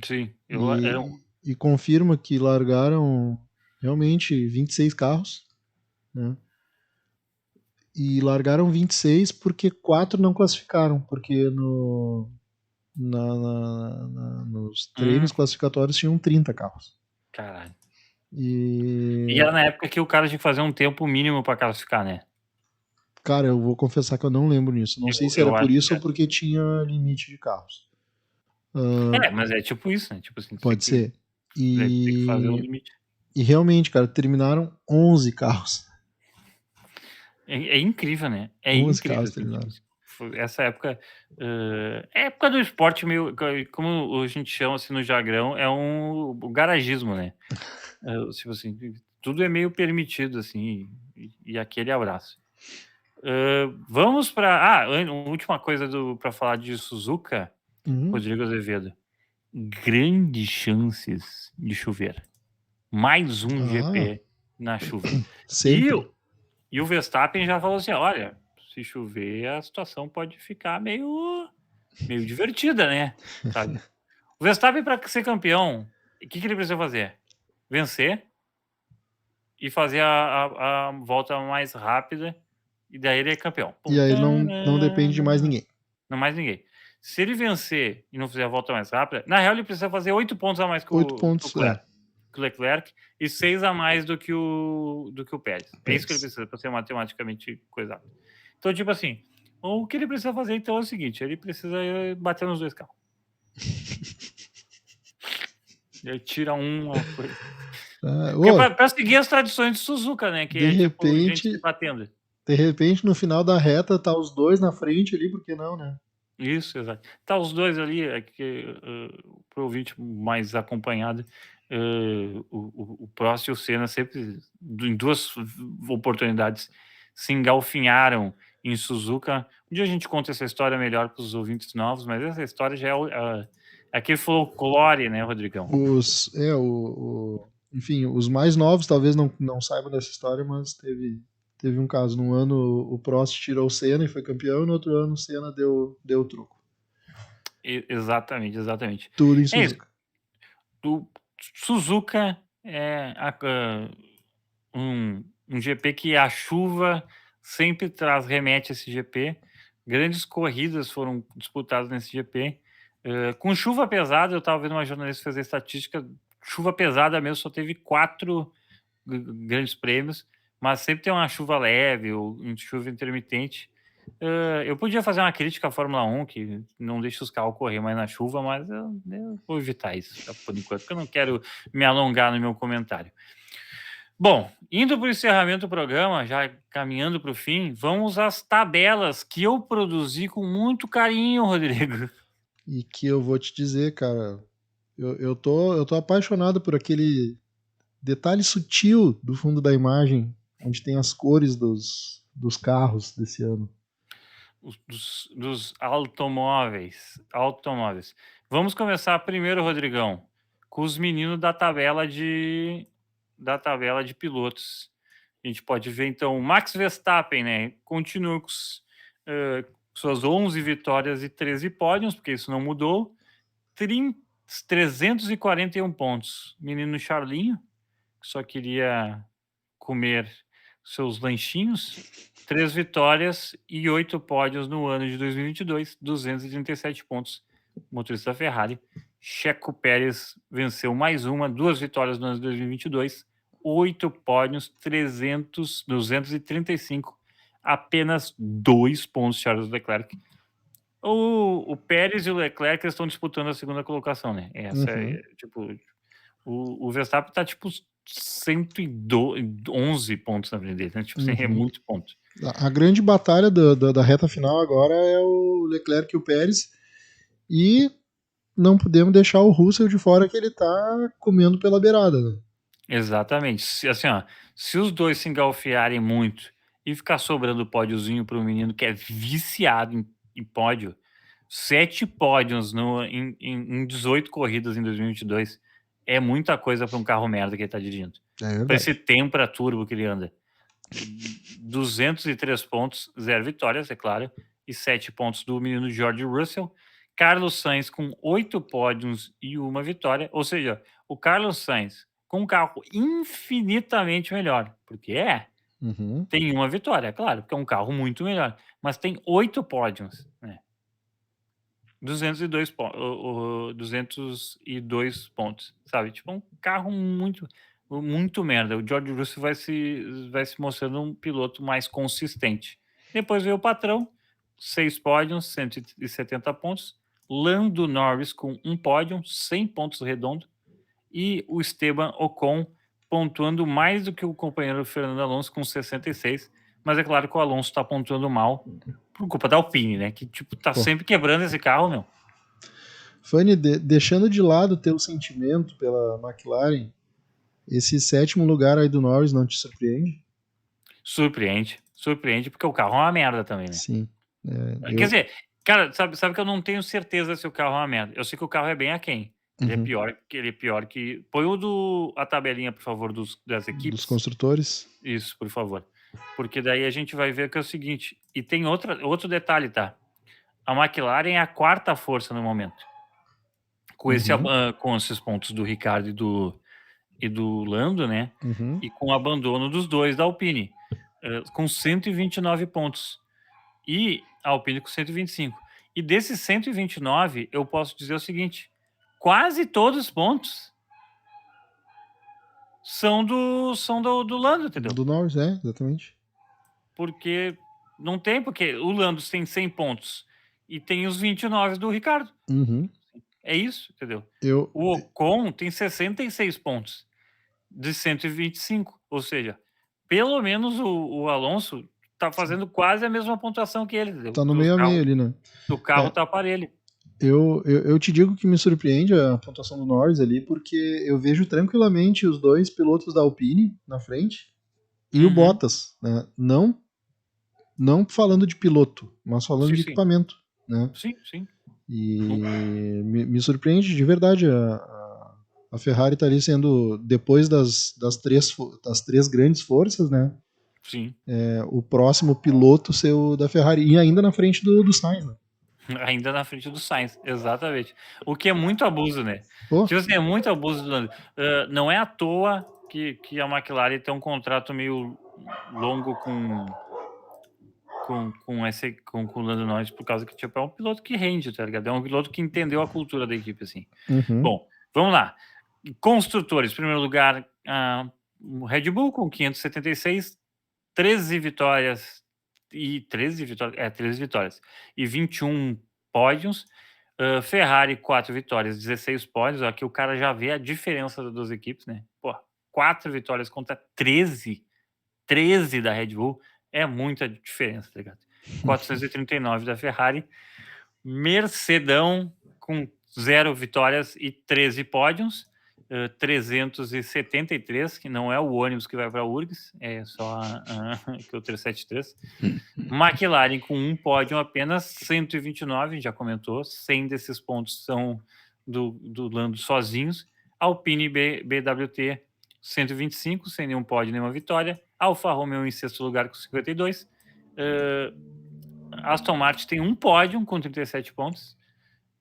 Sim, e confirma que largaram realmente 26 carros, né? E largaram 26 porque 4 não classificaram, porque nos treinos classificatórios tinham 30 carros. Caralho. E era na época que o cara tinha que fazer um tempo mínimo para classificar, né? Cara, eu vou confessar que eu não lembro nisso. Não sei se era por isso ou porque tinha limite de carros. Mas é tipo isso, né? Tipo assim, Pode ser. Tem que fazer o limite. E realmente, cara, terminaram 11 carros. É incrível, né? É 11 incrível. carros Assim, terminaram. tipo, essa época é época do esporte meio, como a gente chama assim no jargão, é o garagismo, né? Tipo assim, tudo é meio permitido, assim, e aquele abraço. Vamos para última coisa para falar de Suzuka, Rodrigo Azevedo. Grandes chances de chover. Mais um GP na chuva. Sempre. E o Verstappen já falou assim: olha, se chover, a situação pode ficar meio divertida, né? Sabe? O Verstappen, para ser campeão, o que ele precisa fazer? Vencer e fazer a volta mais rápida, e daí ele é campeão. E aí não depende de mais ninguém. Não mais ninguém. Se ele vencer e não fizer a volta mais rápida, na real ele precisa fazer 8 pontos a mais que 8 pontos, o Leclerc e 6 a mais do que o Pérez. É isso que ele precisa para ser matematicamente coisado. Então, tipo assim, o que ele precisa fazer então é o seguinte: ele precisa bater nos dois carros. Ele tira uma coisa. Para seguir as tradições de Suzuka, né? Que de tipo gente se batendo. De repente, no final da reta, tá os dois na frente ali, por que não, né? Isso, exato. Tá os dois ali, pro ouvinte mais acompanhado, o Prost e o Senna sempre, em duas oportunidades, se engalfinharam em Suzuka. Um dia a gente conta essa história melhor para os ouvintes novos, mas essa história já é aquele folclore, né, Rodrigão? Enfim, os mais novos talvez não saibam dessa história, mas teve um caso. Num ano o Prost tirou o Senna e foi campeão, e no outro ano o Senna deu o troco. Exatamente. Tudo em Suzuka. O Suzuka é um GP que a chuva sempre remete a esse GP. Grandes corridas foram disputadas nesse GP. Com chuva pesada, eu estava vendo uma jornalista fazer estatística, chuva pesada mesmo, só teve 4 grandes prêmios, mas sempre tem uma chuva leve ou chuva intermitente. Eu podia fazer uma crítica à Fórmula 1, que não deixa os carros correr mais na chuva, mas eu vou evitar isso por enquanto, porque eu não quero me alongar no meu comentário. Bom, indo para o encerramento do programa, já caminhando para o fim, vamos às tabelas que eu produzi com muito carinho, Rodrigo. E que eu vou te dizer, cara, Eu tô apaixonado por aquele detalhe sutil do fundo da imagem, onde tem as cores dos carros desse ano. Dos automóveis. Vamos começar primeiro, Rodrigão, com os meninos da tabela de pilotos. A gente pode ver, então, o Max Verstappen, né? Continua com suas 11 vitórias e 13 pódios, porque isso não mudou. 341 pontos. Menino Charlinho, que só queria comer seus lanchinhos. 3 vitórias e 8 pódios no ano de 2022, 237 pontos. Motorista da Ferrari. Checo Pérez venceu mais uma, 2 vitórias no ano de 2022, 8 pódios, 235, apenas 2 pontos Charles Leclerc. O Pérez e o Leclerc estão disputando a segunda colocação, né? Essa é, tipo, o Verstappen tá tipo 111 pontos na frente dele, né? Tipo, assim, é muito ponto. A grande batalha da reta final agora é o Leclerc e o Pérez, e não podemos deixar o Russell de fora, que ele tá comendo pela beirada, né? Exatamente. Assim, ó, se os dois se engalfiarem muito e ficar sobrando pódiozinho para o menino que é viciado em pódio, 7 pódios em 18 corridas em 2022 é muita coisa para um carro merda que ele tá dirigindo. Para esse tempo para turbo que ele anda. 203 pontos, 0 vitórias, é claro, e 7 pontos do menino George Russell. Carlos Sainz com 8 pódios e 1 vitória, ou seja, o Carlos Sainz com um carro infinitamente melhor, porque tem 1 vitória, é claro, porque é um carro muito melhor, mas tem 8 pódios, né? 202 pontos, sabe? Tipo, um carro muito merda. O George Russell vai se mostrando um piloto mais consistente. Depois veio o patrão, 6 pódios, 170 pontos. Lando Norris com 1 pódio, 100 pontos redondo. E o Esteban Ocon pontuando mais do que o companheiro Fernando Alonso com 66. Mas é claro que o Alonso está pontuando mal por culpa da Alpine, né? Que, tipo, tá sempre quebrando esse carro, meu. Fanny, deixando de lado o teu sentimento pela McLaren, esse 7º lugar aí do Norris não te surpreende? Surpreende, porque o carro é uma merda também, né? Sim. Quer dizer, cara, sabe que eu não tenho certeza se o carro é uma merda. Eu sei que o carro é bem aquém. Ele é pior que... Põe a tabelinha, por favor, das equipes. Dos construtores. Isso, por favor. Porque daí a gente vai ver que é o seguinte. E tem outro detalhe, tá? A McLaren é a 4ª força no momento. Com esses pontos do Ricardo e do Lando, né? E com o abandono dos dois da Alpine, com 129 pontos. E a Alpine com 125. E desses 129, eu posso dizer o seguinte: quase todos os pontos são do Lando, entendeu? Do Norris, exatamente. Porque não tem, porque o Lando tem 100 pontos e tem os 29 do Ricardo. É isso, entendeu? O Ocon tem 66 pontos de 125, ou seja, pelo menos o Alonso tá fazendo quase a mesma pontuação que ele, entendeu? Tá no meio a meio ali, né? O carro tá parelho. Eu te digo que me surpreende a pontuação do Norris ali, porque eu vejo tranquilamente os dois pilotos da Alpine na frente e o Bottas, né? Não falando de piloto, mas falando de equipamento, né? Sim. E me surpreende de verdade a Ferrari tá ali sendo, depois das três grandes forças, né? Sim. O próximo piloto ser o da Ferrari, e ainda na frente do Sainz, né? Ainda na frente do Sainz, exatamente. O que é muito abuso, né? Tipo assim, é muito abuso do Lando. Não é à toa que a McLaren tem um contrato meio longo com o Lando Norris, por causa que tipo, é um piloto que rende, tá ligado? É um piloto que entendeu a cultura da equipe, assim. Bom, vamos lá. Construtores, em primeiro lugar, o Red Bull com 576, 13 vitórias e 13 vitórias e 21 pódios. Ferrari 4 vitórias, 16 pódios. Aqui o cara já vê a diferença das duas equipes, né? Pô, 4 vitórias contra 13 da Red Bull é muita diferença, tá ligado? 439 da Ferrari. Mercedão com 0 vitórias e 13 pódios, 373, que não é o ônibus que vai para a URGS, é só que é o 373. McLaren com um pódio apenas, 129, já comentou, 100 desses pontos são do Lando sozinhos. Alpine BWT 125, sem nenhum pódio, nenhuma vitória. Alfa Romeo em sexto lugar com 52. Aston Martin tem um pódio com 37 pontos.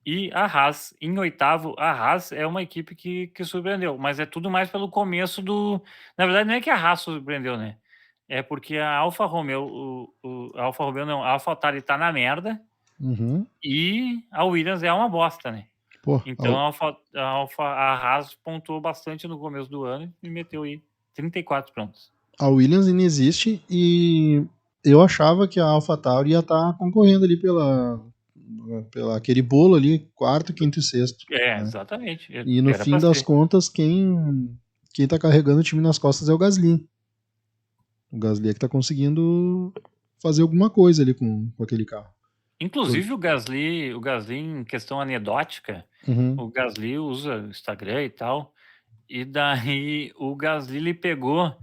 E a Haas em oitavo. A Haas é uma equipe que surpreendeu, mas é tudo mais pelo começo do. Na verdade, não é que a Haas surpreendeu, né? É porque a Alfa Romeo, a Alfa Romeo não, a AlphaTauri tá na merda Uhum. e a Williams é uma bosta, né? Pô, Então a Haas pontuou bastante no começo do ano e meteu aí 34 pontos. a Williams ainda existe e eu achava que a AlphaTauri ia estar concorrendo ali pela aquele bolo ali, quarto, quinto e sexto. É, né? exatamente. E no Era fim pra das ser. contas, quem tá carregando o time nas costas é o Gasly. O Gasly é que tá conseguindo fazer alguma coisa ali com aquele carro. Inclusive o Gasly em questão anedótica, Uhum. o Gasly usa o Instagram e tal, e daí o Gasly ele pegou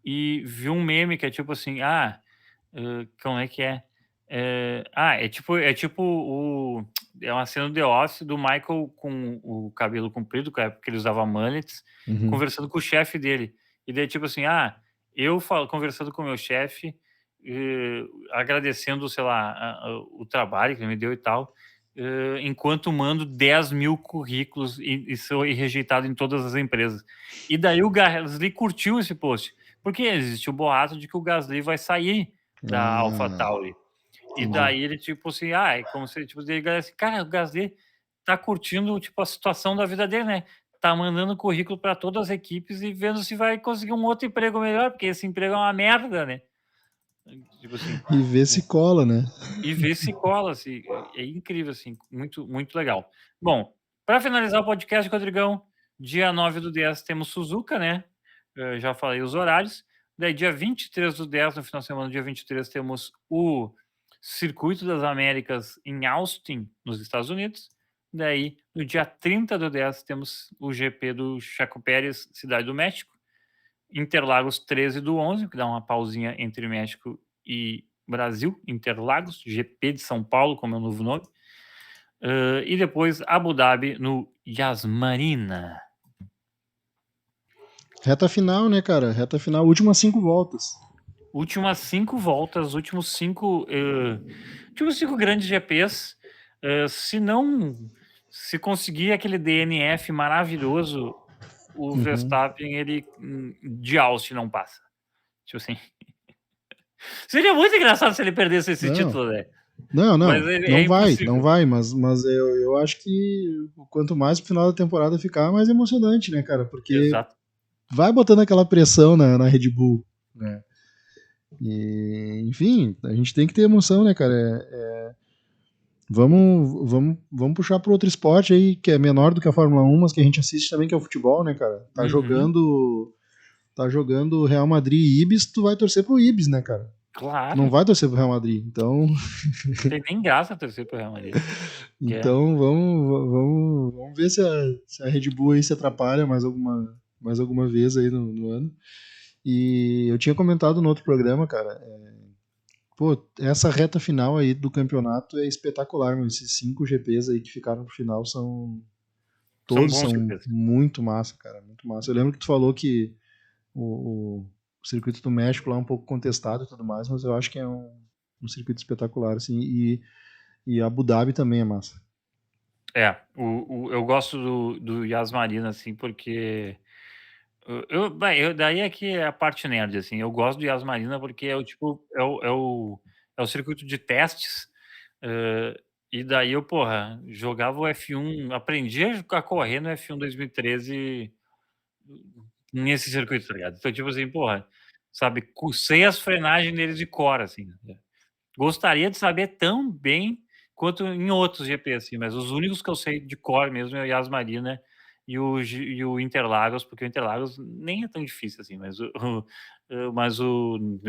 e viu um meme que é tipo assim, como é que é? É uma cena do The Office do Michael com o cabelo comprido, porque ele usava mullets, Uhum. conversando com o chefe dele. E daí tipo assim, eu falo, conversando com o meu chefe, agradecendo, sei lá, o trabalho que ele me deu e tal, enquanto mando 10 mil currículos e sou rejeitado em todas as empresas. E daí o Gasly curtiu esse post, porque existe o boato de que o Gasly vai sair da AlphaTauri. E daí ele, tipo assim, é como se, tipo, ele assim, cara, o Gasly tá curtindo, tipo, a situação da vida dele, né? Tá mandando currículo para todas as equipes e vendo se vai conseguir um outro emprego melhor, porque esse emprego é uma merda, né? Tipo assim. E ver se cola, né? E ver se cola, assim. É incrível, assim. Muito, muito legal. Bom, para finalizar o podcast, Rodrigão, dia 9 do 10 temos Suzuka, né? Eu já falei os horários. Daí, dia 23 do 10, no final de semana, dia 23, temos o Circuito das Américas em Austin, nos Estados Unidos. Daí, no dia 30 do 10, temos o GP do Checo Pérez, Cidade do México. Interlagos 13 do 11, que dá uma pausinha entre México e Brasil. Interlagos, GP de São Paulo, como é o novo nome. E depois Abu Dhabi no Yas Marina. Reta final, né, cara? Reta final, últimas 5 voltas. Últimas 5 voltas, últimos 5 grandes GPs. Se conseguir aquele DNF maravilhoso, o Verstappen, ele de Austin não passa. Tipo assim. Seria muito engraçado se ele perdesse esse título, né? Não, Mas não é vai, impossível. não vai, mas eu acho que quanto mais pro final da temporada ficar, mais emocionante, né, cara? Porque Exato. vai botando aquela pressão na Red Bull, né? E, enfim, a gente tem que ter emoção, né, cara? Vamos puxar para outro esporte aí que é menor do que a Fórmula 1, mas que a gente assiste também, que é o futebol, né, cara? Tá jogando Real Madrid e Ibis, tu vai torcer pro Ibis, né, cara? Tu não Claro. vai torcer pro Real Madrid. Então, Não tem nem graça torcer pro Real Madrid. então vamos ver se a Red Bull aí se atrapalha mais alguma vez aí no ano. E eu tinha comentado no outro programa, cara, pô, essa reta final aí do campeonato é espetacular, meu. Esses 5 GPs aí que ficaram no final São todos bons são GPs. muito massa, cara, muito massa. Eu lembro que tu falou que o circuito do México lá é um pouco contestado e tudo mais, mas eu acho que é um circuito espetacular, assim, e Abu Dhabi também é massa. Eu gosto do Yas Marina, assim, porque daí é que é a parte nerd, assim. Eu gosto do Yas Marina porque é o tipo, é o circuito de testes. E daí eu, porra, jogava o F1, aprendi a correr no F1 2013 nesse circuito, tá ligado? Então, tipo assim, porra, sabe, sei as frenagens deles de cor, assim. Né? Gostaria de saber tão bem quanto em outros GP, assim, mas os únicos que eu sei de cor mesmo é o Yas Marina e o Interlagos, porque o Interlagos nem é tão difícil assim, mas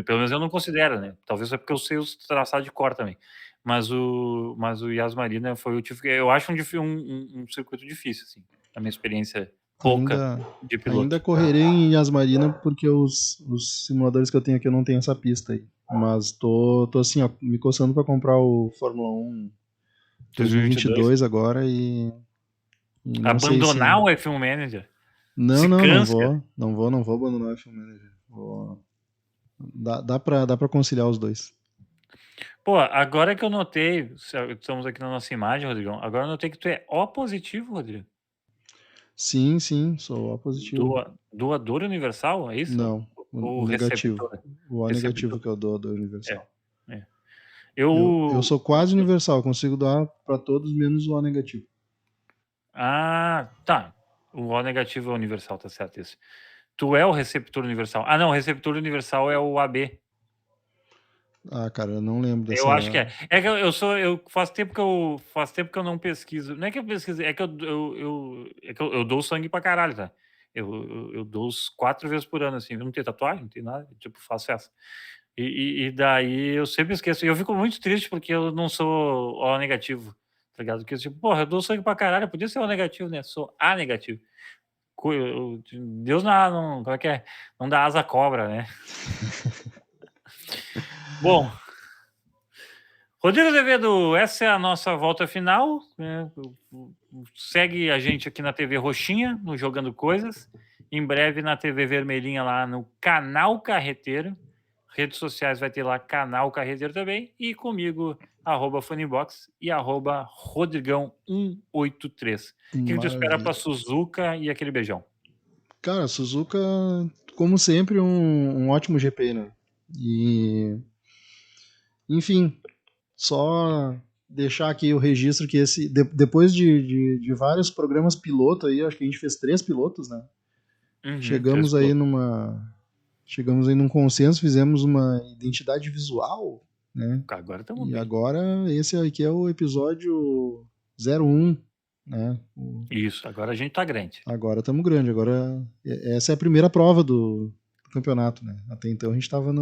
pelo menos eu não considero, né? Talvez é porque eu sei os traçados de cor também. Mas o Yas Marina foi eu acho um circuito difícil, assim, na minha experiência pouca Ainda, de ainda piloto. correrei em Yas Marina porque os simuladores que eu tenho aqui eu não tenho essa pista aí. Mas tô assim, ó, me coçando pra comprar o Fórmula 1 2022. 2022 agora e não sei Abandonar se. o F1 Manager? Não, Se não, não cansa? vou. Não vou abandonar o F1 Manager. Dá pra conciliar os dois. Pô, agora que eu notei, estamos aqui na nossa imagem, Rodrigão, agora eu notei que tu é O positivo, Rodrigo. Sim, sim, sou O positivo. Doador universal, é isso? Não, Ou o negativo. receptor? O O negativo Receptor. que eu dou do É, universal. é. Eu sou quase universal, consigo dar pra todos menos o O negativo. Ah, tá. O O negativo é universal, tá certo isso. Tu é o receptor universal. Ah, não, o receptor universal é o AB. Ah, cara, eu não lembro Eu dessa. acho que é. É que eu faz tempo que eu não pesquiso. Não é que eu pesquiso, é que eu dou sangue pra caralho, tá? Eu dou os 4 vezes por ano, assim. Eu não tenho tatuagem, não tenho nada, tipo, faço essa. E daí eu sempre esqueço. E eu fico muito triste porque eu não sou O negativo, tá ligado? Porque, tipo, porra, eu dou sangue pra caralho, eu podia ser O negativo, né? Sou A negativo. Deus não, como é que é? Não dá asa à cobra, né? Bom, Rodrigo Azevedo, essa é a nossa volta final, né? Segue a gente aqui na TV Roxinha, no Jogando Coisas. Em breve na TV Vermelhinha, lá no Canal Carreteiro. Redes sociais vai ter lá Canal Carreteiro também. E comigo, @Funnybox e @Rodrigão183. O que tu espera para Maravilha. Suzuka e aquele beijão? Cara, Suzuka, como sempre, um ótimo GP, né? E, enfim, só deixar aqui o registro que depois de vários programas piloto aí, acho que a gente fez 3 pilotos, né? Uhum, Chegamos aí num consenso, fizemos uma identidade visual, né? agora estamos E bem. agora esse aqui é o episódio 01, né? Isso, agora a gente tá grande. Agora estamos grande, agora essa é a primeira prova do campeonato, né? Até então a gente estava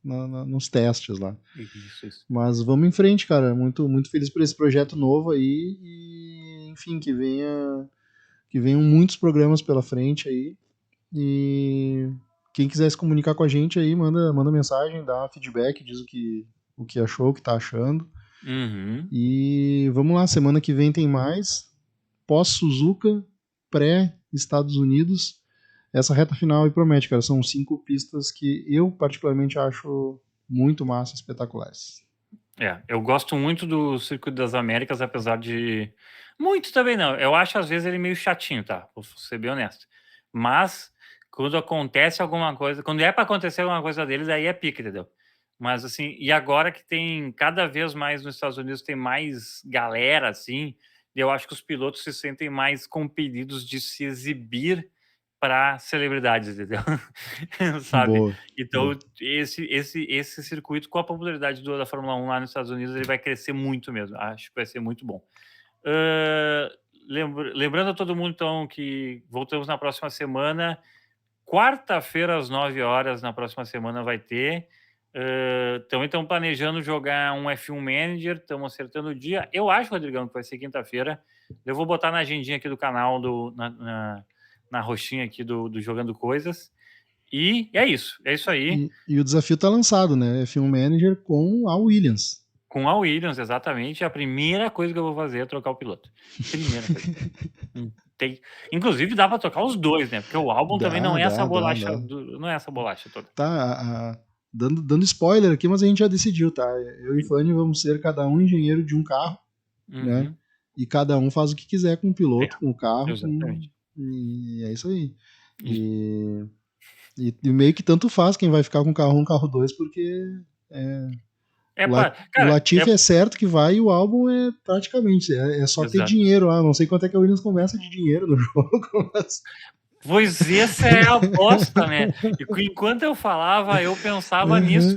nos testes lá. Isso. Mas vamos em frente, cara. Muito, muito feliz por esse projeto novo aí e, enfim, que venham muitos programas pela frente aí. E quem quiser se comunicar com a gente aí, manda mensagem, dá feedback, diz o que achou, o que tá achando. Uhum. E vamos lá, semana que vem tem mais. Pós-Suzuka, pré-Estados Unidos. Essa reta final aí promete, cara. São 5 pistas que eu particularmente acho muito massa, espetaculares. Eu gosto muito do Circuito das Américas, apesar de. Muito também não. Eu acho às vezes ele meio chatinho, tá? Vou ser bem honesto. Mas quando acontece alguma coisa, quando é para acontecer alguma coisa deles, aí é pica, entendeu? Mas assim, e agora que tem cada vez mais nos Estados Unidos tem mais galera assim, eu acho que os pilotos se sentem mais compelidos de se exibir para celebridades, entendeu? Sabe? Boa, Então, boa. esse circuito, com a popularidade da Fórmula 1 lá nos Estados Unidos, ele vai crescer muito mesmo. Acho que vai ser muito bom. Lembrando a todo mundo, então, que voltamos na próxima semana. Quarta-feira, às 9 horas, na próxima semana, vai ter. Também estamos planejando jogar um F1 Manager, estamos acertando o dia. Eu acho, Rodrigão, que vai ser quinta-feira. Eu vou botar na agendinha aqui do canal, na roxinha aqui do Jogando Coisas. E é isso aí. E o desafio tá lançado, né? F1 Manager com a Williams. Com a Williams, exatamente. A primeira coisa que eu vou fazer é trocar o piloto. Primeira coisa. Tem. Inclusive, dá para trocar os dois, né? Porque o álbum também não é essa bolacha, Dá. não é essa bolacha toda. Tá, dando spoiler aqui, mas a gente já decidiu, tá? Eu e Fanny vamos ser cada um engenheiro de um carro, né? Uhum. E cada um faz o que quiser com o piloto, com o carro, Exatamente. e é isso aí. E meio que tanto faz quem vai ficar com carro 1, carro 2, porque o Cara, Latifi é certo que vai e o álbum é praticamente, é só ter exato. dinheiro lá. Não sei quanto é que a Williams começa de dinheiro no jogo, mas... Pois essa é a aposta, né? E enquanto eu falava, eu pensava nisso.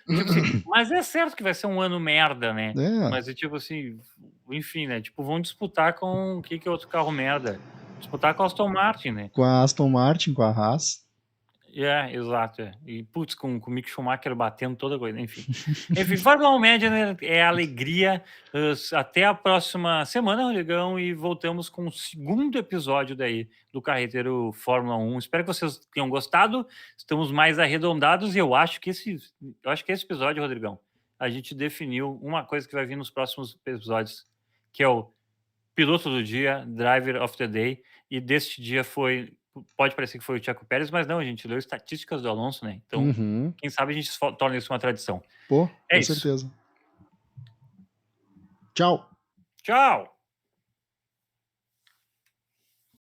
Tipo assim, mas é certo que vai ser um ano merda, né? Mas é tipo assim, enfim, né? Tipo, vão disputar com o que é outro carro merda? Disputar com a Aston Martin, né? Com a Aston Martin, com a Haas. Exato. E, putz, com o Mick Schumacher batendo toda coisa, enfim. Enfim, Fórmula 1 Média, né, é alegria. Até a próxima semana, Rodrigão, e voltamos com o segundo episódio daí do Carreteiro Fórmula 1. Espero que vocês tenham gostado. Estamos mais arredondados e eu acho que esse episódio, Rodrigão, a gente definiu uma coisa que vai vir nos próximos episódios, que é o piloto do dia, driver of the day, e deste dia pode parecer que foi o Checo Pérez, mas não, a gente leu estatísticas do Alonso, né? Então, Uhum. quem sabe a gente torna isso uma tradição. Pô, É com isso. certeza. Tchau. Tchau!